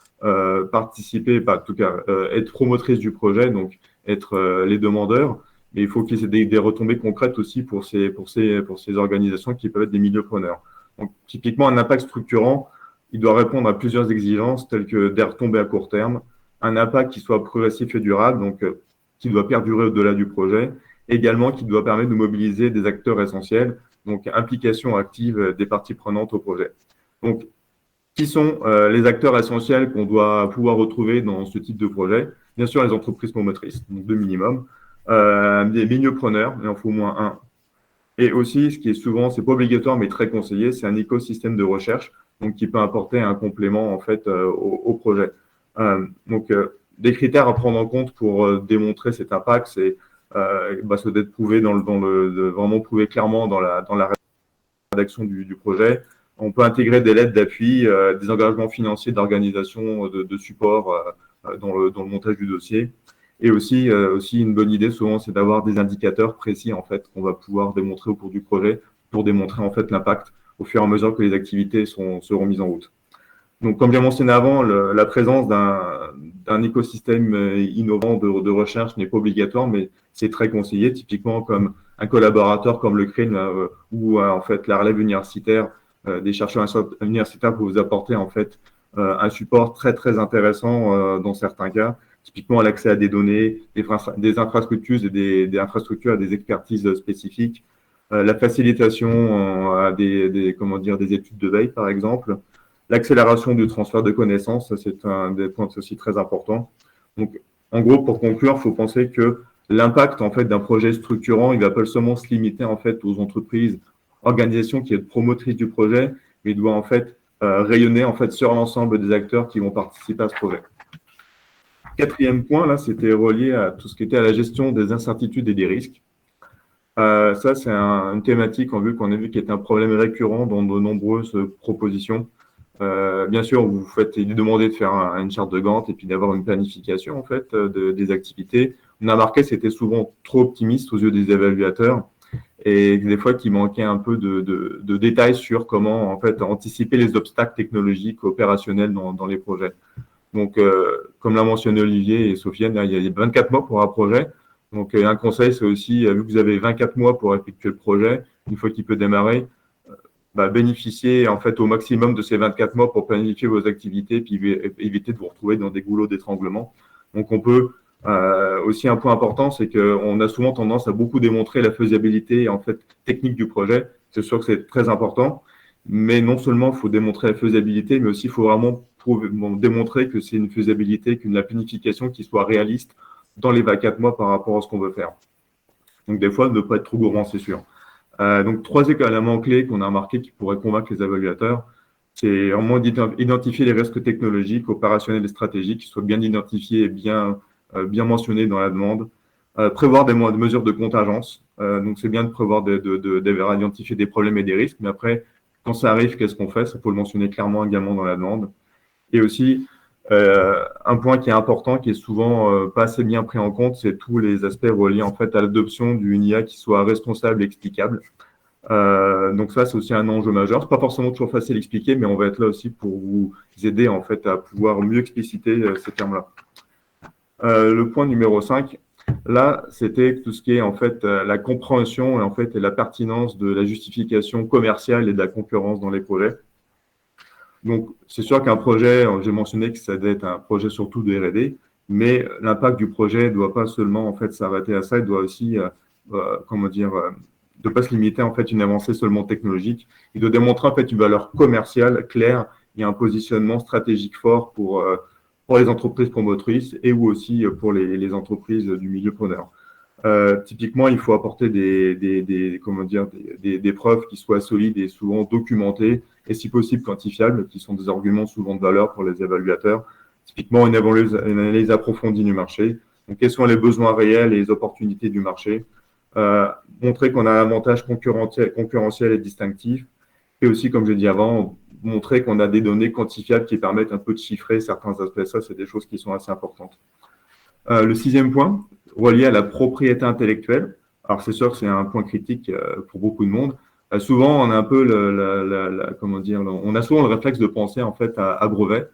participer, en tout cas être promotrices du projet, donc être les demandeurs. Mais il faut qu'il y ait des retombées concrètes aussi pour ces organisations qui peuvent être des milieux preneurs. Donc, typiquement, un impact structurant, il doit répondre à plusieurs exigences telles que des retombées à court terme, un impact qui soit progressif et durable, donc qui doit perdurer au-delà du projet, également qui doit permettre de mobiliser des acteurs essentiels, donc implication active des parties prenantes au projet. Donc, qui sont les acteurs essentiels qu'on doit pouvoir retrouver dans ce type de projet? Bien sûr, les entreprises promotrices, donc 2 minimum, des milieux preneurs, il en faut au moins 1. Et aussi, ce qui est souvent, c'est pas obligatoire, mais très conseillé, c'est un écosystème de recherche, donc qui peut apporter un complément en fait au projet. Des critères à prendre en compte pour démontrer cet impact, c'est d'être prouvé vraiment prouvé clairement dans la rédaction du projet. On peut intégrer des lettres d'appui, des engagements financiers d'organisation, de support dans le montage du dossier. Et aussi une bonne idée, souvent, c'est d'avoir des indicateurs précis en fait qu'on va pouvoir démontrer au cours du projet pour démontrer en fait l'impact au fur et à mesure que les activités seront mises en route. Donc, comme j'ai mentionné avant, la présence d'un écosystème innovant de recherche n'est pas obligatoire, mais c'est très conseillé. Typiquement, comme un collaborateur comme le CRIN ou en fait la relève universitaire, des chercheurs universitaires pour vous apporter en fait un support très très intéressant dans certains cas. Typiquement, l'accès à des données, des infrastructures et des infrastructures à des expertises spécifiques, la facilitation à des études de veille, par exemple, l'accélération du transfert de connaissances, c'est un des points aussi très importants. Donc, en gros, pour conclure, il faut penser que l'impact en fait d'un projet structurant, il ne va pas seulement se limiter en fait aux entreprises, organisations qui sont promotrices du projet, mais il doit en fait rayonner en fait sur l'ensemble des acteurs qui vont participer à ce projet. 4e point, là, c'était relié à tout ce qui était à la gestion des incertitudes et des risques. Ça, c'est une thématique qu'on a vu qui est un problème récurrent dans de nombreuses propositions. Bien sûr, vous faites demander de faire une charte de Gantt et puis d'avoir une planification en fait des activités. On a remarqué que c'était souvent trop optimiste aux yeux des évaluateurs et des fois qu'il manquait un peu de détails sur comment en fait anticiper les obstacles technologiques opérationnels dans les projets. Donc, comme l'a mentionné Olivier et Sofiane, il y a 24 mois pour un projet. Donc, un conseil, c'est aussi, vu que vous avez 24 mois pour effectuer le projet, une fois qu'il peut démarrer, bénéficier en fait au maximum de ces 24 mois pour planifier vos activités puis éviter de vous retrouver dans des goulots d'étranglement. Donc, on peut aussi un point important, c'est qu'on a souvent tendance à beaucoup démontrer la faisabilité en fait technique du projet. C'est sûr que c'est très important, mais non seulement il faut démontrer la faisabilité, mais aussi il faut vraiment démontrer que c'est une faisabilité, la planification qui soit réaliste dans les 24 mois par rapport à ce qu'on veut faire. Donc, des fois, ne pas être trop gourmand, c'est sûr. Donc, 3 éléments clés qu'on a remarqué qui pourraient convaincre les évaluateurs, c'est vraiment d'identifier les risques technologiques, opérationnels et stratégiques qui soient bien identifiés et bien mentionnés dans la demande. Prévoir des mesures de contingence. Donc, c'est bien de prévoir d'identifier des problèmes et des risques, mais après, quand ça arrive, qu'est-ce qu'on fait? Ça faut le mentionner clairement également dans la demande. Et aussi, un point qui est important, qui est souvent pas assez bien pris en compte, c'est tous les aspects reliés en fait à l'adoption d'une IA qui soit responsable et explicable. Donc ça, c'est aussi un enjeu majeur. C'est pas forcément toujours facile à expliquer, mais on va être là aussi pour vous aider en fait à pouvoir mieux expliciter ces termes-là. Le point numéro 5, là, c'était tout ce qui est en fait la compréhension et en fait la pertinence de la justification commerciale et de la concurrence dans les projets. Donc, c'est sûr qu'un projet, j'ai mentionné que ça doit être un projet surtout de R&D, mais l'impact du projet ne doit pas seulement en fait s'arrêter à ça, il doit aussi, de pas se limiter en fait une avancée seulement technologique. Il doit démontrer en fait une valeur commerciale claire et un positionnement stratégique fort pour pour les entreprises promotrices et ou aussi pour les entreprises du milieu preneur. Typiquement, il faut apporter des preuves qui soient solides et souvent documentées et si possible quantifiables, qui sont des arguments souvent de valeur pour les évaluateurs. Typiquement, une analyse approfondie du marché. Donc, quels sont les besoins réels et les opportunités du marché? Montrer qu'on a un avantage concurrentiel et distinctif. Et aussi, comme je l'ai dit avant, montrer qu'on a des données quantifiables qui permettent un peu de chiffrer certains aspects. Ça, c'est des choses qui sont assez importantes. Le 6e point, relié à la propriété intellectuelle. Alors, c'est sûr que c'est un point critique pour beaucoup de monde. Souvent, on a un peu comment dire, on a souvent le réflexe de penser en fait à brevet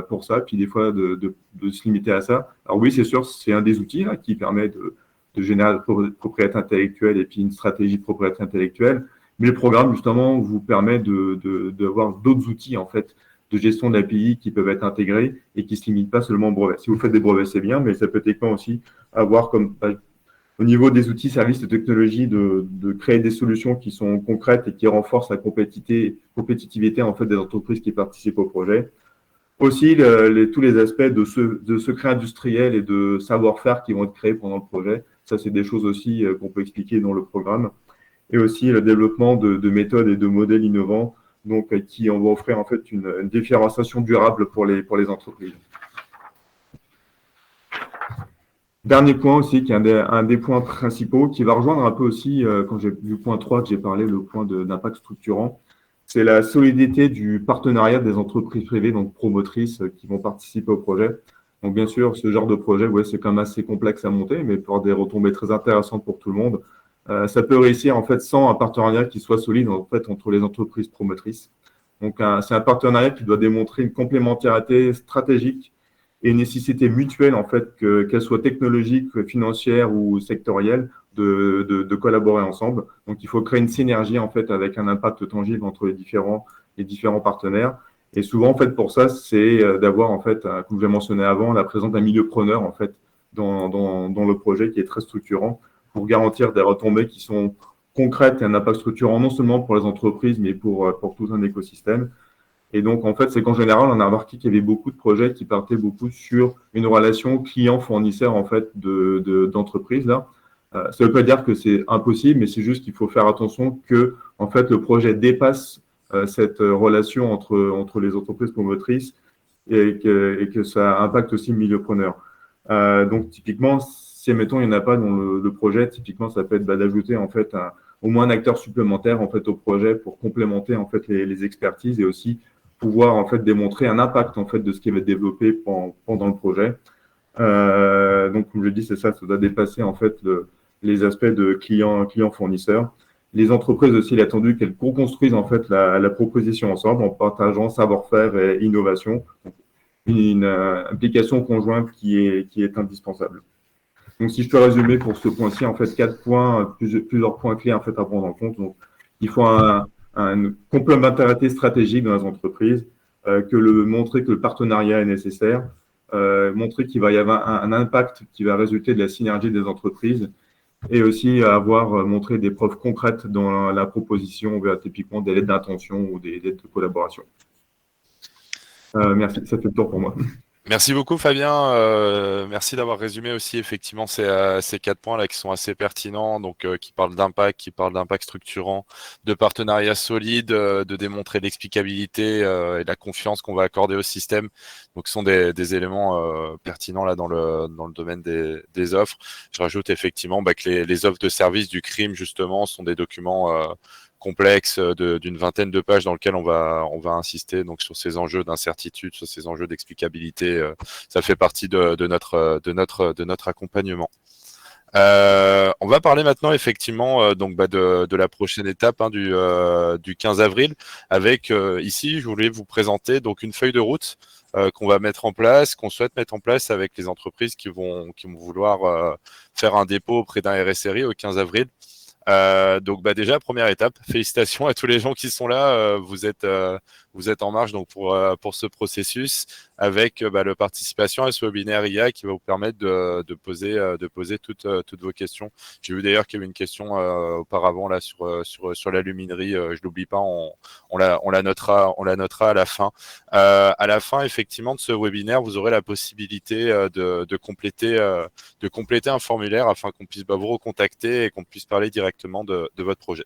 pour ça, puis des fois de se limiter à ça. Alors oui, c'est sûr, c'est un des outils là, qui permet de générer la propriété intellectuelle et puis une stratégie de propriété intellectuelle. Mais le programme, justement, vous permet d'avoir d'autres outils, en fait, de gestion d'API qui peuvent être intégrés et qui ne se limitent pas seulement au brevet. Si vous faites des brevets, c'est bien, mais ça peut techniquement aussi avoir comme, au niveau des outils, services et technologies, de créer des solutions qui sont concrètes et qui renforcent la compétitivité, en fait, des entreprises qui participent au projet. Aussi, tous les aspects de secrets industriels et de savoir-faire qui vont être créés pendant le projet. Ça, c'est des choses aussi qu'on peut expliquer dans le programme. Et aussi le développement de méthodes et de modèles innovants, donc qui vont offrir en fait une différenciation durable pour les entreprises. Dernier point aussi, qui est un des points principaux, qui va rejoindre un peu aussi, quand j'ai vu le point 3 que j'ai parlé, le point d'impact structurant, c'est la solidité du partenariat des entreprises privées, donc promotrices, qui vont participer au projet. Donc bien sûr, ce genre de projet, ouais, c'est quand même assez complexe à monter, mais pour des retombées très intéressantes pour tout le monde. Ça peut réussir en fait sans un partenariat qui soit solide en fait entre les entreprises promotrices. Donc c'est un partenariat qui doit démontrer une complémentarité stratégique et une nécessité mutuelle en fait qu'elle soit technologique, financière ou sectorielle de collaborer ensemble. Donc il faut créer une synergie en fait avec un impact tangible entre les différents partenaires. Et souvent en fait pour ça c'est d'avoir en fait comme j'ai mentionné avant la présence d'un milieu preneur en fait dans le projet qui est très structurant pour garantir des retombées qui sont concrètes et un impact structurant non seulement pour les entreprises, mais pour tout un écosystème. Et donc, en fait, c'est qu'en général, on a remarqué qu'il y avait beaucoup de projets qui partaient beaucoup sur une relation client-fournisseur en fait, d'entreprise. Là. Ça ne veut pas dire que c'est impossible, mais c'est juste qu'il faut faire attention que en fait, le projet dépasse cette relation entre les entreprises promotrices et que ça impacte aussi le milieu preneur. Donc, typiquement, si, admettons, il n'y en a pas dans le projet, typiquement, ça peut être d'ajouter en fait au moins un acteur supplémentaire en fait au projet pour complémenter en fait les expertises et aussi pouvoir en fait démontrer un impact en fait de ce qui va être développé pendant le projet. Donc, comme je dis, c'est ça, ça doit dépasser en fait les aspects de client-fournisseur. Les entreprises aussi, il est attendu qu'elles co-construisent en fait la proposition ensemble en partageant savoir-faire et innovation. Une implication conjointe qui est indispensable. Donc, si je peux résumer pour ce point-ci, en fait, 4 points, plusieurs points clés en fait à prendre en compte. Donc, il faut une complémentarité stratégique dans les entreprises, montrer que le partenariat est nécessaire, montrer qu'il va y avoir un impact qui va résulter de la synergie des entreprises et aussi montré des preuves concrètes dans la proposition vers typiquement des lettres d'intention ou des lettres de collaboration. Merci, ça fait le tour pour moi. Merci beaucoup Fabien, merci d'avoir résumé aussi effectivement ces 4 points là qui sont assez pertinents, donc qui parlent d'impact structurant, de partenariat solide, de démontrer l'explicabilité et la confiance qu'on va accorder au système. Donc ce sont des éléments pertinents là dans le domaine des offres. Je rajoute effectivement que les offres de services du crime justement sont des documents complexe d'une vingtaine de pages dans lequel on va insister donc sur ces enjeux d'incertitude, sur ces enjeux d'explicabilité. Ça fait partie de notre accompagnement. On va parler maintenant effectivement de la prochaine étape du 15 avril avec ici je voulais vous présenter donc une feuille de route qu'on va mettre en place, qu'on souhaite mettre en place avec les entreprises qui vont vouloir faire un dépôt auprès d'un RSRI au 15 avril. Donc déjà première étape, félicitations à tous les gens qui sont là, vous êtes vous êtes en marche donc pour ce processus avec le participation à ce webinaire IA qui va vous permettre de poser toutes vos questions. J'ai vu d'ailleurs qu'il y avait une question auparavant là sur la luminerie. Je l'oublie pas, on la notera à la fin. À la fin, effectivement, de ce webinaire, vous aurez la possibilité de compléter un formulaire afin qu'on puisse vous recontacter et qu'on puisse parler directement de votre projet.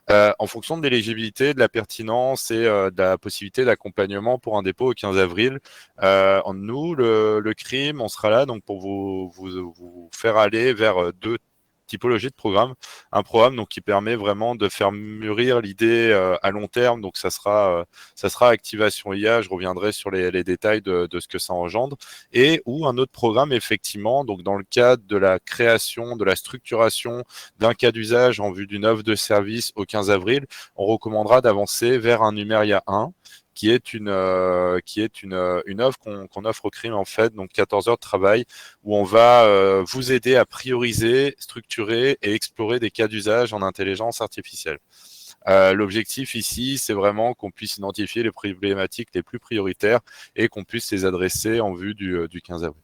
En fonction de l'éligibilité, de la pertinence et de la possibilité d'accompagnement pour un dépôt au 15 avril, nous, le CRIM, on sera là donc pour vous faire aller vers deux typologie de programme, un programme donc qui permet vraiment de faire mûrir l'idée à long terme, donc ça sera activation IA, je reviendrai sur les détails de ce que ça engendre, et ou un autre programme effectivement donc dans le cadre de la création, de la structuration d'un cas d'usage en vue d'une offre de service au 15 avril, on recommandera d'avancer vers un Numeria 1 qui est une offre qu'on offre au CRIM en fait, donc 14 heures de travail où on va vous aider à prioriser, structurer et explorer des cas d'usage en intelligence artificielle. L'objectif ici, c'est vraiment qu'on puisse identifier les problématiques les plus prioritaires et qu'on puisse les adresser en vue du 15 avril.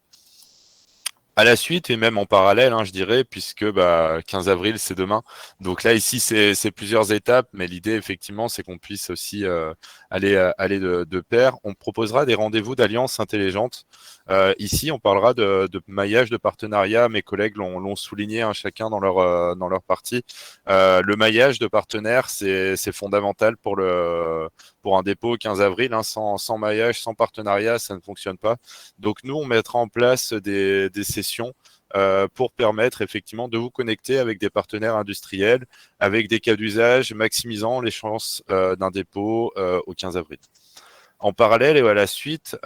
À la suite et même en parallèle, je dirais, puisque 15 avril, c'est demain. Donc là, ici, c'est plusieurs étapes, mais l'idée, effectivement, c'est qu'on puisse aussi aller de pair. On proposera des rendez-vous d'alliance intelligente. Ici, on parlera de maillage de partenariat. Mes collègues l'ont souligné, chacun dans leur partie. Le maillage de partenaires, c'est fondamental pour un dépôt au 15 avril. Sans maillage, sans partenariat, ça ne fonctionne pas. Donc nous, on mettra en place des sessions pour permettre effectivement de vous connecter avec des partenaires industriels, avec des cas d'usage, maximisant les chances d'un dépôt au 15 avril. En parallèle et à la suite,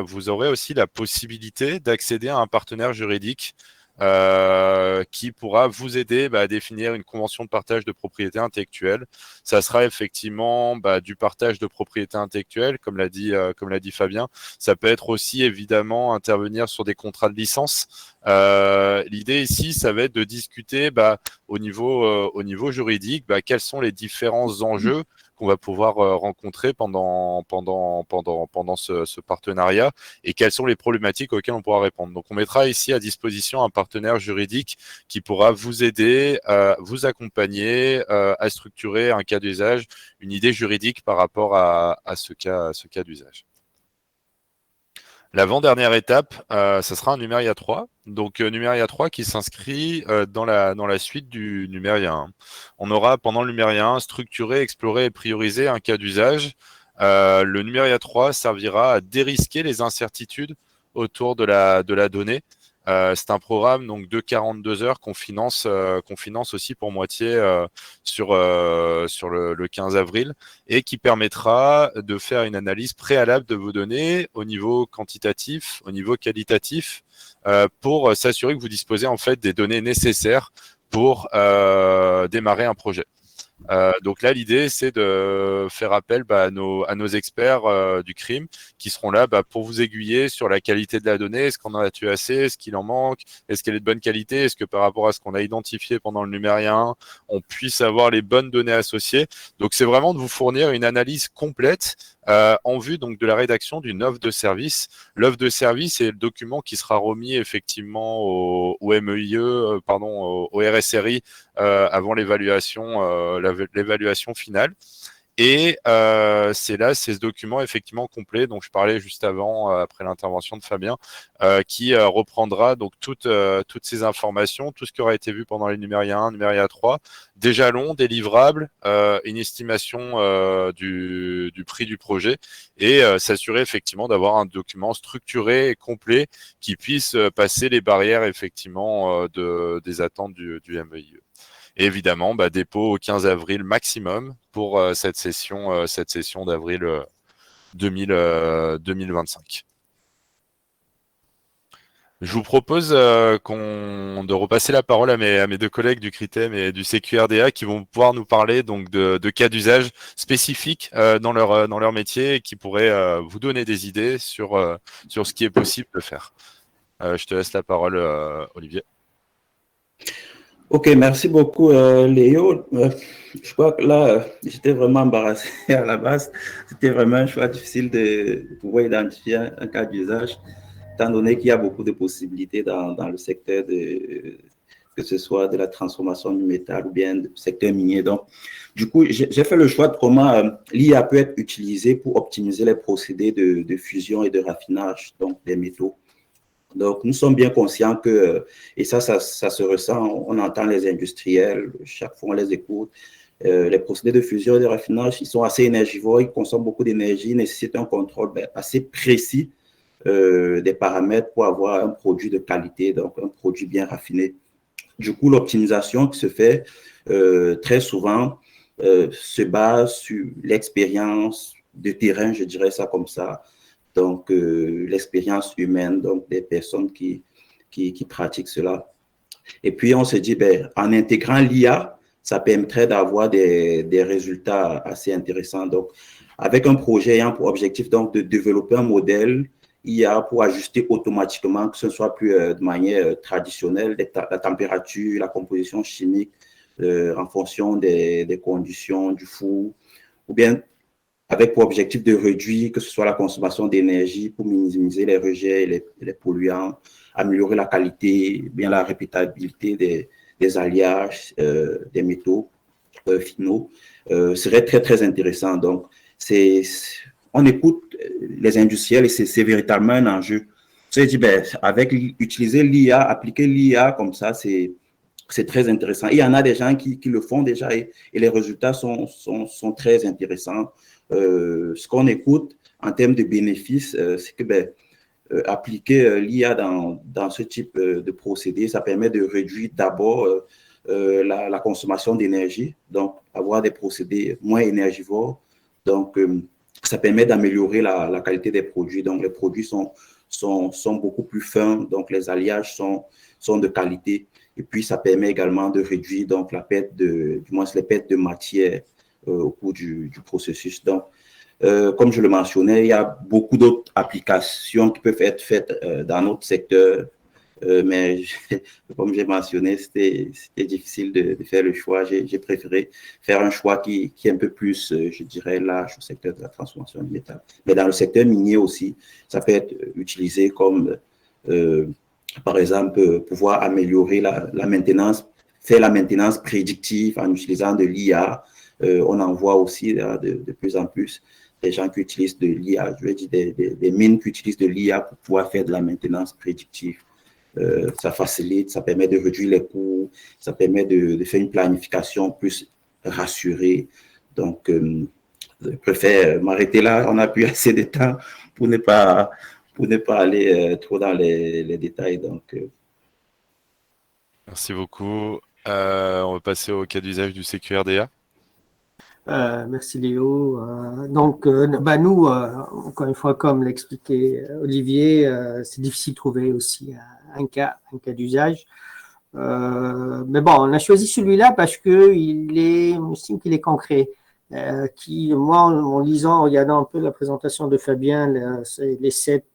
vous aurez aussi la possibilité d'accéder à un partenaire juridique qui pourra vous aider à définir une convention de partage de propriété intellectuelle. Ça sera effectivement du partage de propriété intellectuelle, comme l'a dit Fabien. Ça peut être aussi évidemment intervenir sur des contrats de licence. L'idée ici, ça va être de discuter au niveau juridique, quels sont les différents enjeux qu'on va pouvoir rencontrer pendant ce partenariat et quelles sont les problématiques auxquelles on pourra répondre. Donc, on mettra ici à disposition un partenaire juridique qui pourra vous aider, vous accompagner à structurer un cas d'usage, une idée juridique par rapport à ce cas d'usage. L'avant-dernière étape, ça sera un Numeria 3. Donc, Numeria 3 qui s'inscrit dans la suite du Numeria 1. On aura, pendant le Numeria 1, structuré, exploré et priorisé un cas d'usage. Le Numeria 3 servira à dérisquer les incertitudes autour de la donnée. C'est un programme donc de 42 heures qu'on finance aussi pour moitié sur le 15 avril et qui permettra de faire une analyse préalable de vos données au niveau quantitatif, au niveau qualitatif pour s'assurer que vous disposez en fait des données nécessaires pour démarrer un projet. Donc là, l'idée, c'est de faire appel à nos experts du CRIM qui seront là pour vous aiguiller sur la qualité de la donnée. Est-ce qu'on en a tué assez? Est-ce qu'il en manque? Est-ce qu'elle est de bonne qualité? Est-ce que par rapport à ce qu'on a identifié pendant le Numeria 1, on puisse avoir les bonnes données associées? Donc, c'est vraiment de vous fournir une analyse complète en vue donc de la rédaction d'une offre de service. L'offre de service est le document qui sera remis effectivement au MEIE, au RSRI avant l'évaluation finale. Et c'est ce document effectivement complet dont je parlais juste avant, après l'intervention de Fabien, qui reprendra donc toutes ces informations, tout ce qui aura été vu pendant les Numeria 1, Numeria 3, des jalons, des livrables, une estimation du prix du projet et s'assurer effectivement d'avoir un document structuré et complet qui puisse passer les barrières effectivement des attentes du MEIE. Et évidemment, dépôt au 15 avril maximum pour cette session d'avril 2025. Je vous propose de repasser la parole à mes deux collègues du CRITEM et du CQRDA qui vont pouvoir nous parler donc de cas d'usage spécifiques dans leur métier et qui pourraient vous donner des idées sur ce qui est possible de faire. Je te laisse la parole, Olivier. Ok, merci beaucoup, Léo. Je crois que là, j'étais vraiment embarrassé à la base. C'était vraiment un choix difficile de pouvoir identifier un cas d'usage, étant donné qu'il y a beaucoup de possibilités dans le secteur que ce soit de la transformation du métal ou bien du secteur minier. Donc, du coup, j'ai fait le choix de comment l'IA peut être utilisée pour optimiser les procédés de fusion et de raffinage donc des métaux. Donc, nous sommes bien conscients que, et ça se ressent, on entend les industriels, chaque fois on les écoute, les procédés de fusion et de raffinage, ils sont assez énergivores, ils consomment beaucoup d'énergie, nécessitent un contrôle assez précis des paramètres pour avoir un produit de qualité, donc un produit bien raffiné. Du coup, l'optimisation qui se fait très souvent se base sur l'expérience de terrain, je dirais ça comme ça, donc l'expérience humaine, donc des personnes qui pratiquent cela. Et puis, on se dit, ben, en intégrant l'IA, ça permettrait d'avoir des résultats assez intéressants. Donc, avec un projet ayant pour objectif donc, de développer un modèle IA pour ajuster automatiquement, que ce soit plus de manière traditionnelle, la température, la composition chimique en fonction des conditions du four, ou bien avec pour objectif de réduire, que ce soit la consommation d'énergie pour minimiser les rejets et les polluants, améliorer la qualité, bien la répétabilité des alliages, des métaux finaux, serait très, très intéressant. Donc, on écoute les industriels et c'est véritablement un enjeu. Je dit, ben, avec utiliser l'IA, appliquer l'IA comme ça, c'est très intéressant. Il y en a des gens qui le font déjà et les résultats sont très intéressants. Ce qu'on écoute en termes de bénéfices, c'est que ben, appliquer l'IA dans ce type de procédé, ça permet de réduire d'abord la consommation d'énergie, donc avoir des procédés moins énergivores. Donc, ça permet d'améliorer la qualité des produits. Donc, les produits sont beaucoup plus fins, donc les alliages sont de qualité. Et puis, ça permet également de réduire donc, du moins les pertes de matière au cours du processus. Donc, comme je le mentionnais, il y a beaucoup d'autres applications qui peuvent être faites dans notre secteur, mais comme j'ai mentionné, c'était difficile de faire le choix. J'ai préféré faire un choix qui est un peu plus, je dirais, large au secteur de la transformation du métal. Mais dans le secteur minier aussi, ça peut être utilisé comme, par exemple, pouvoir améliorer la maintenance, faire la maintenance prédictive en utilisant de l'IA. On en voit aussi de plus en plus des gens qui utilisent de l'IA, je veux dire des mines qui utilisent de l'IA pour pouvoir faire de la maintenance prédictive. Ça facilite, ça permet de réduire les coûts, ça permet de faire une planification plus rassurée. Donc, je préfère m'arrêter là. On n'a plus assez de temps pour ne pas aller trop dans les détails. Donc, Merci beaucoup. On va passer au cas d'usage du CQRDA. Merci Léo. Donc, nous, encore une fois, comme l'expliquait Olivier, c'est difficile de trouver aussi un cas d'usage. Mais bon, on a choisi celui-là parce que on estime qu'il est concret. Moi, en lisant, en regardant un peu la présentation de Fabien, les sept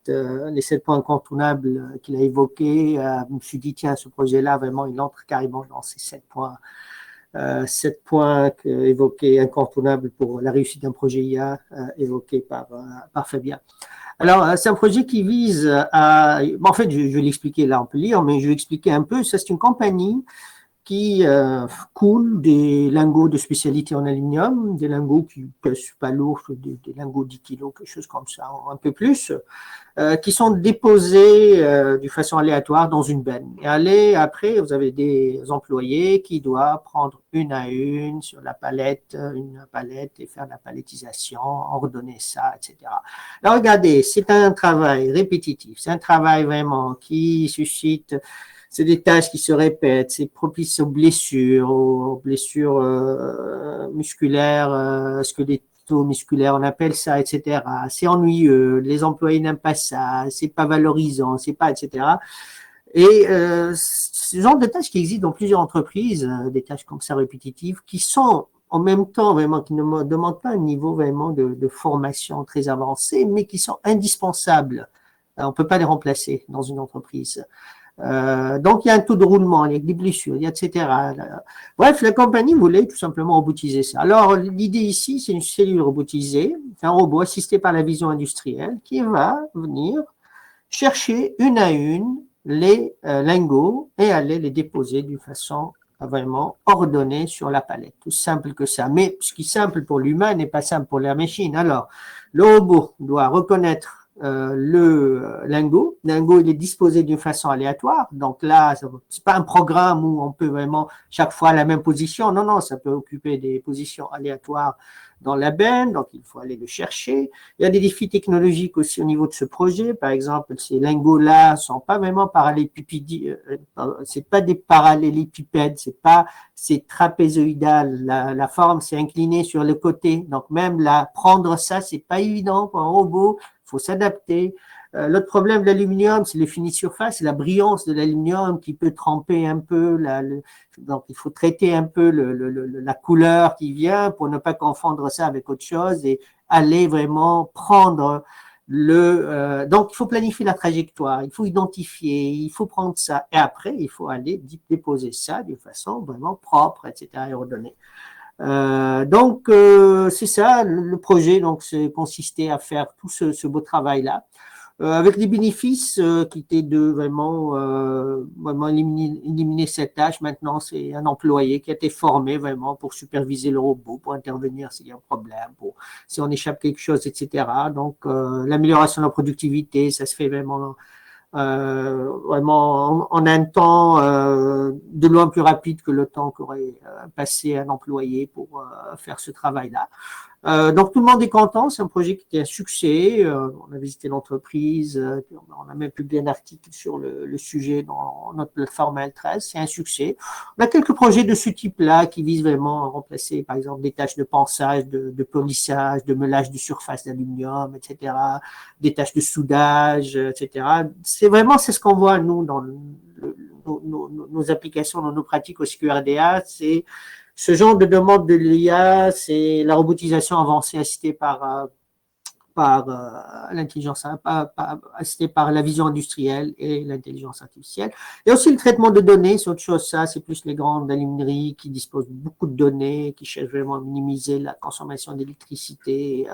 points incontournables qu'il a évoqués, je me suis dit, tiens, ce projet-là, vraiment, il entre carrément dans ces 7 points évoqués, incontournables pour la réussite d'un projet IA, évoqué par Fabien. Alors, c'est un projet qui vise à... en fait, je vais l'expliquer, là on peut lire, mais je vais expliquer un peu. Ça, c'est une compagnie qui coule des lingots de spécialité en aluminium, des lingots qui pèsent pas lourd, des lingots 10 kilos, quelque chose comme ça, un peu plus, qui sont déposés de façon aléatoire dans une benne. Et après, vous avez des employés qui doivent prendre une à une sur une palette et faire la palettisation, ordonner ça, etc. Alors regardez, c'est un travail répétitif, c'est un travail vraiment qui suscite... C'est des tâches qui se répètent, c'est propice aux blessures musculaires, squeletto-musculaires, on appelle ça, etc. C'est ennuyeux, les employés n'aiment pas ça, c'est pas valorisant, c'est pas, etc. Et ce genre de tâches qui existent dans plusieurs entreprises, des tâches comme ça répétitives, qui sont en même temps vraiment, qui ne demandent pas un niveau vraiment de formation très avancé, mais qui sont indispensables. On ne peut pas les remplacer dans une entreprise. Donc, il y a un taux de roulement, il y a des blessures, il y a etc. Bref, la compagnie voulait tout simplement robotiser ça. Alors, l'idée ici, c'est une cellule robotisée, un robot assisté par la vision industrielle qui va venir chercher une à une les lingots et aller les déposer d'une façon vraiment ordonnée sur la palette. Tout simple que ça. Mais ce qui est simple pour l'humain n'est pas simple pour la machine. Alors, le robot doit reconnaître le lingot. Le lingot, il est disposé d'une façon aléatoire. Donc là, c'est pas un programme où on peut vraiment chaque fois la même position. Non, non, ça peut occuper des positions aléatoires dans la benne. Donc, il faut aller le chercher. Il y a des défis technologiques aussi au niveau de ce projet. Par exemple, ces lingots-là sont pas vraiment c'est pas des parallélépipèdes. C'est trapézoïdal. La forme, c'est incliné sur le côté. Donc, même prendre ça, c'est pas évident pour un robot. Il faut s'adapter. L'autre problème de l'aluminium, c'est le fini surface, c'est la brillance de l'aluminium qui peut tremper un peu. Donc, il faut traiter un peu la couleur qui vient pour ne pas confondre ça avec autre chose et aller vraiment prendre donc, il faut planifier la trajectoire, il faut identifier, il faut prendre ça. Et après, il faut aller déposer ça d'une façon vraiment propre, etc., et ordonnée. Donc, c'est ça, le projet, donc, c'est consisté à faire tout ce beau travail-là. Avec les bénéfices qui étaient de vraiment éliminer cette tâche. Maintenant, c'est un employé qui a été formé vraiment pour superviser le robot, pour intervenir s'il y a un problème, si on échappe quelque chose, etc. Donc, l'amélioration de la productivité, ça se fait vraiment en un temps de loin plus rapide que le temps qu'aurait passé un employé pour faire ce travail-là. Donc tout le monde est content, c'est un projet qui était un succès. On a visité l'entreprise, on a même publié un article sur le sujet dans notre plateforme L13, c'est un succès. On a quelques projets de ce type-là qui visent vraiment à remplacer par exemple des tâches de ponçage, de polissage, de meulage de surface d'aluminium, etc., des tâches de soudage, etc. C'est ce qu'on voit nous dans nos applications, dans nos pratiques au CQRDA, c'est ce genre de demande de l'IA, c'est la robotisation avancée assistée par l'intelligence, assistée par la vision industrielle et l'intelligence artificielle. Il y a aussi le traitement de données, c'est autre chose, ça, c'est plus les grandes alumineries qui disposent de beaucoup de données, qui cherchent vraiment à minimiser la consommation d'électricité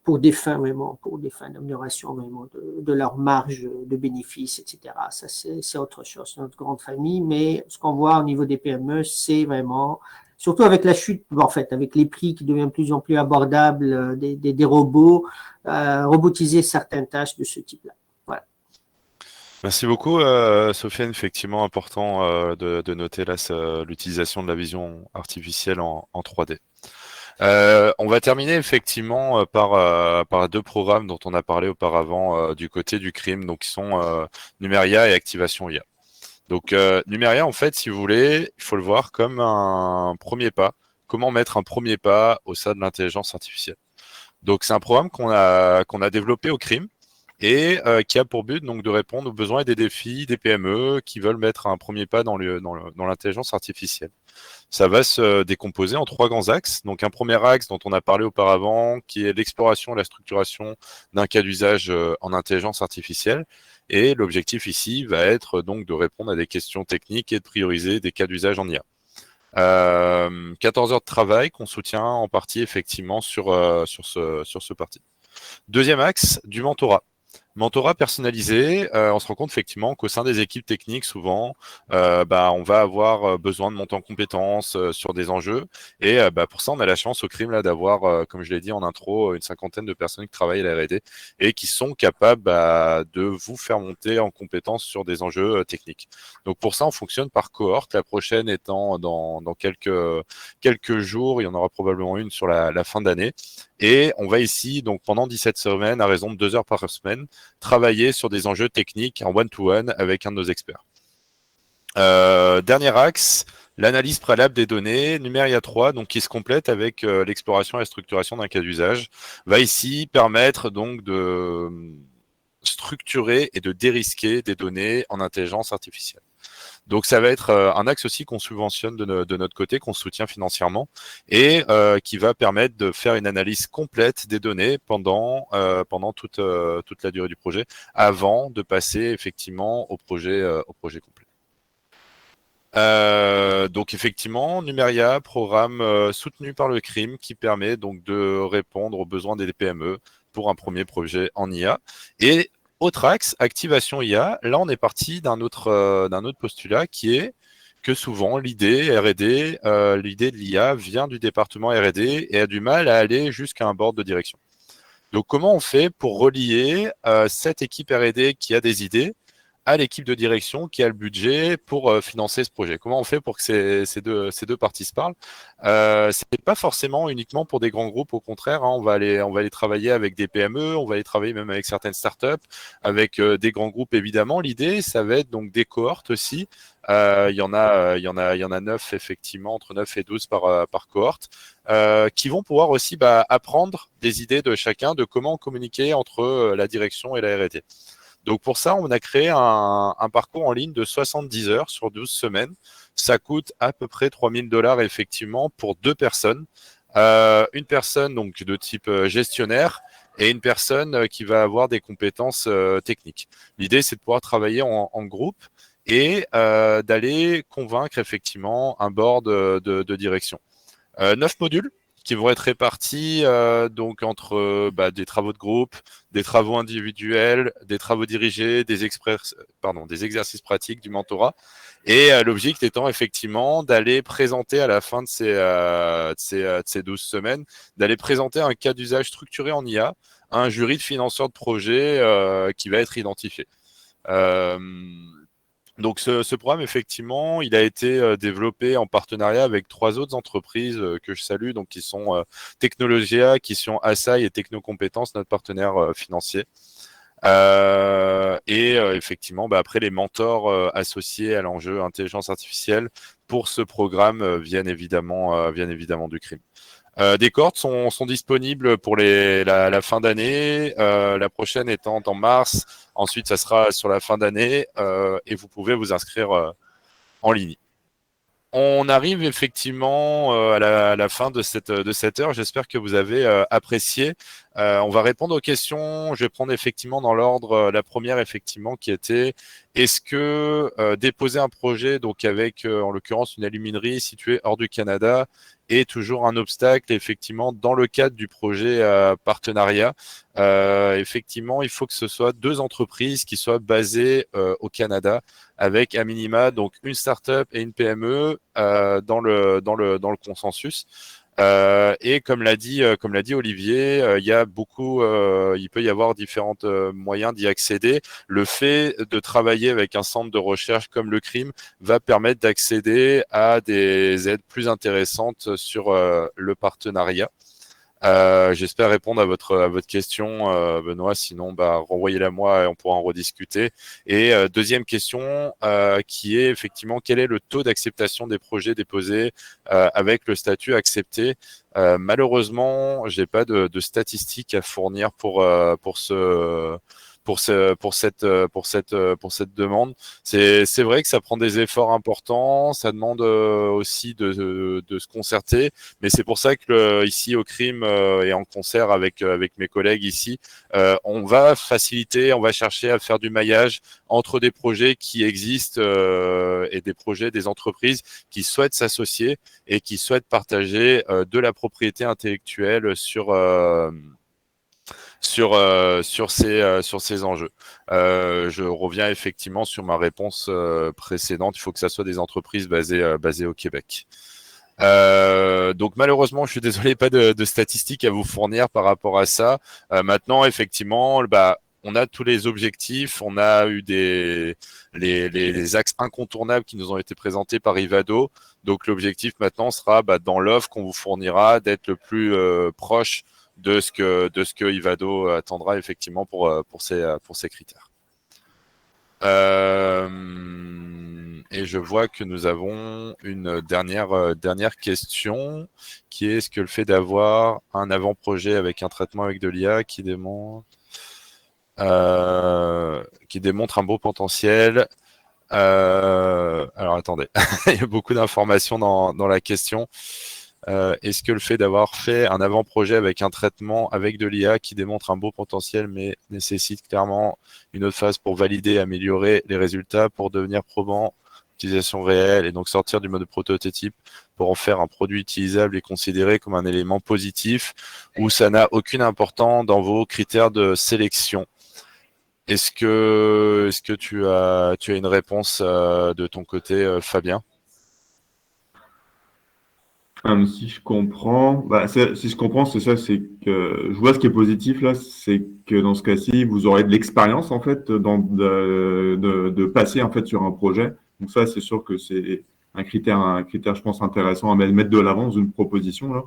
pour des fins d'amélioration vraiment de leur marge de bénéfices, etc. Ça, c'est autre chose, c'est notre grande famille, mais ce qu'on voit au niveau des PME, c'est vraiment, surtout avec la chute, en fait, avec les prix qui deviennent de plus en plus abordables des robots, robotiser certaines tâches de ce type-là. Voilà. Merci beaucoup, Sofiane. Effectivement, important de noter là l'utilisation de la vision artificielle en 3D. On va terminer effectivement par deux programmes dont on a parlé auparavant du côté du crime, donc qui sont Numeria et Activation IA. Donc Numeria, en fait, si vous voulez, il faut le voir comme un premier pas. Comment mettre un premier pas au sein de l'intelligence artificielle. Donc c'est un programme qu'on a développé au crime et qui a pour but donc de répondre aux besoins et des défis des PME qui veulent mettre un premier pas dans l'intelligence artificielle. Ça va se décomposer en 3 grands axes. Donc un premier axe dont on a parlé auparavant, qui est l'exploration et la structuration d'un cas d'usage en intelligence artificielle. Et l'objectif ici va être donc de répondre à des questions techniques et de prioriser des cas d'usage en IA. 14 heures de travail qu'on soutient en partie effectivement sur ce parti. Deuxième axe, du mentorat. Mentorat personnalisé, on se rend compte effectivement qu'au sein des équipes techniques, souvent, on va avoir besoin de monter en compétences sur des enjeux. Et pour ça, on a la chance au crime là d'avoir, comme je l'ai dit en intro, une 50aine de personnes qui travaillent à la R&D et qui sont capables de vous faire monter en compétences sur des enjeux techniques. Donc pour ça, on fonctionne par cohorte. La prochaine étant dans quelques jours, il y en aura probablement une sur la fin d'année. Et on va ici, donc pendant 17 semaines, à raison de 2 heures par semaine, travailler sur des enjeux techniques en one-to-one avec un de nos experts. Dernier axe, l'analyse préalable des données, Numeria 3, donc qui se complète avec l'exploration et la structuration d'un cas d'usage, va ici permettre donc de structurer et de dérisquer des données en intelligence artificielle. Donc ça va être un axe aussi qu'on subventionne de notre côté, qu'on soutient financièrement et qui va permettre de faire une analyse complète des données pendant toute la durée du projet, avant de passer effectivement au projet complet. Donc effectivement, Numeria, programme soutenu par le CRIM qui permet donc de répondre aux besoins des PME pour un premier projet en IA. Et autre axe, activation IA, là on est parti d'un autre postulat qui est que souvent l'idée R&D, l'idée de l'IA vient du département R&D et a du mal à aller jusqu'à un board de direction. Donc comment on fait pour relier cette équipe R&D qui a des idées à l'équipe de direction qui a le budget pour financer ce projet? Comment on fait pour que ces deux parties se parlent? C'est pas forcément uniquement pour des grands groupes, au contraire, hein, on va aller travailler avec des PME, on va aller travailler même avec certaines startups, avec des grands groupes évidemment. L'idée, ça va être donc des cohortes aussi. Il y en a 9 effectivement, entre 9 et 12 par cohorte, qui vont pouvoir aussi apprendre des idées de chacun, de comment communiquer entre la direction et la R&D. Donc pour ça, on a créé un parcours en ligne de 70 heures sur 12 semaines. Ça coûte à peu près $3 000 effectivement pour 2 personnes. Une personne donc de type gestionnaire et une personne qui va avoir des compétences techniques. L'idée, c'est de pouvoir travailler en groupe et d'aller convaincre effectivement un board de direction. 9 modules qui vont être répartis donc entre des travaux de groupe, des travaux individuels, des travaux dirigés, des exercices pratiques, du mentorat. Et l'objectif étant effectivement d'aller présenter à la fin de ces 12 semaines, d'aller présenter un cas d'usage structuré en IA à un jury de financeurs de projet qui va être identifié. Donc ce programme, effectivement, il a été développé en partenariat avec 3 autres entreprises que je salue, donc qui sont Technologia, qui sont Assai et Technocompétences, notre partenaire financier. Effectivement, après les mentors associés à l'enjeu intelligence artificielle pour ce programme viennent évidemment du CRIM. Des cohortes sont disponibles pour la fin d'année, la prochaine étant en mars. Ensuite, ça sera sur la fin d'année et vous pouvez vous inscrire en ligne. On arrive effectivement à la fin de cette heure. J'espère que vous avez apprécié. On va répondre aux questions. Je vais prendre effectivement dans l'ordre la première effectivement qui était: est-ce que déposer un projet donc avec en l'occurrence une aluminerie située hors du Canada est toujours un obstacle effectivement dans le cadre du projet partenariat? Effectivement, il faut que ce soit 2 entreprises qui soient basées au Canada, avec à minima donc une start-up et une PME dans le consensus. Et comme l'a dit Olivier, il peut y avoir différents moyens d'y accéder. Le fait de travailler avec un centre de recherche comme le CRIM va permettre d'accéder à des aides plus intéressantes sur le partenariat. J'espère répondre à votre question, Benoît. Sinon, renvoyez-la moi et on pourra en rediscuter. Et deuxième question, qui est effectivement quel est le taux d'acceptation des projets déposés avec le statut accepté? Malheureusement, j'ai pas de statistiques à fournir pour cette demande. C'est vrai que ça prend des efforts importants, ça demande aussi de se concerter, mais c'est pour ça que ici au CRIM et en concert avec mes collègues ici, on va faciliter, on va chercher à faire du maillage entre des projets qui existent et des entreprises qui souhaitent s'associer et qui souhaitent partager de la propriété intellectuelle sur ces enjeux. Je reviens effectivement sur ma réponse précédente. Il faut que ça soit des entreprises basées au Québec. Donc malheureusement, je suis désolé, pas de statistiques à vous fournir par rapport à ça. Maintenant, effectivement, on a tous les objectifs, on a eu les axes incontournables qui nous ont été présentés par Ivado. Donc l'objectif maintenant sera dans l'offre qu'on vous fournira d'être le plus proche de ce que Ivado attendra effectivement pour ces critères. Et je vois que nous avons une dernière question qui est: est-ce que le fait d'avoir un avant-projet avec un traitement avec de l'IA qui démontre un beau potentiel Alors attendez, il y a beaucoup d'informations dans la question. Est-ce que le fait d'avoir fait un avant-projet avec un traitement avec de l'IA qui démontre un beau potentiel mais nécessite clairement une autre phase pour valider et améliorer les résultats pour devenir probant, utilisation réelle et donc sortir du mode prototype pour en faire un produit utilisable et considéré comme un élément positif ou ça n'a aucune importance dans vos critères de sélection? Est-ce que tu as une réponse de ton côté, Fabien? Si je comprends, si je comprends, c'est ça, c'est que je vois ce qui est positif là, c'est que dans ce cas-ci, vous aurez de l'expérience en fait de passer en fait sur un projet. Donc ça, c'est sûr que c'est un critère, je pense, intéressant à mettre de l'avant dans une proposition là.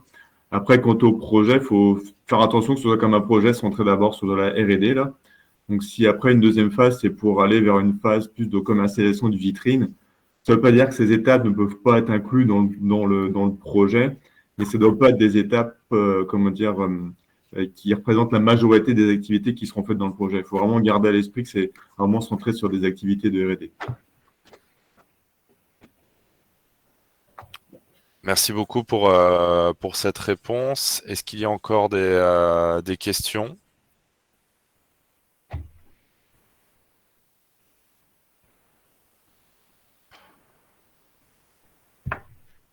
Après, quant au projet, il faut faire attention que ce soit comme un projet centré d'abord sur de la R&D là. Donc si après une deuxième phase, c'est pour aller vers une phase plus de commercialisation de vitrine. Ça ne veut pas dire que ces étapes ne peuvent pas être incluses dans le projet, mais ça ne doit pas être des étapes, qui représentent la majorité des activités qui seront faites dans le projet. Il faut vraiment garder à l'esprit que c'est vraiment centré sur des activités de R&D. Merci beaucoup pour cette réponse. Est-ce qu'il y a encore des questions?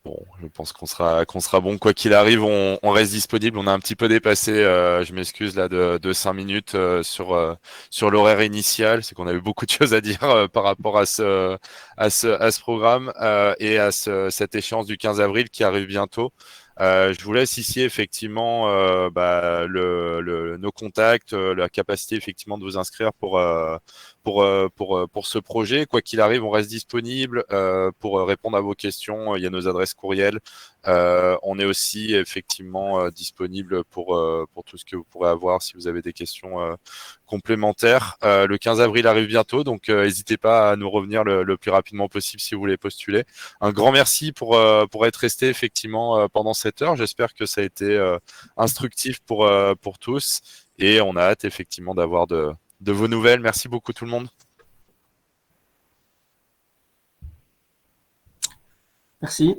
Bon, je pense qu'on sera bon. Quoi qu'il arrive, on reste disponible. On a un petit peu dépassé, je m'excuse là, de 5 minutes sur l'horaire initial. C'est qu'on avait beaucoup de choses à dire par rapport à ce programme et à cette échéance du 15 avril qui arrive bientôt. Je vous laisse ici effectivement nos contacts, la capacité effectivement de vous inscrire pour ce projet. Quoi qu'il arrive, on reste disponible pour répondre à vos questions. Il y a nos adresses courriel. On est aussi effectivement disponible pour tout ce que vous pourrez avoir si vous avez des questions complémentaires. Le 15 avril arrive bientôt, donc n'hésitez pas à nous revenir le plus rapidement possible si vous voulez postuler. Un grand merci pour être resté effectivement pendant cette heure. J'espère que ça a été instructif pour tous et on a hâte effectivement d'avoir de vos nouvelles. Merci beaucoup tout le monde. Merci.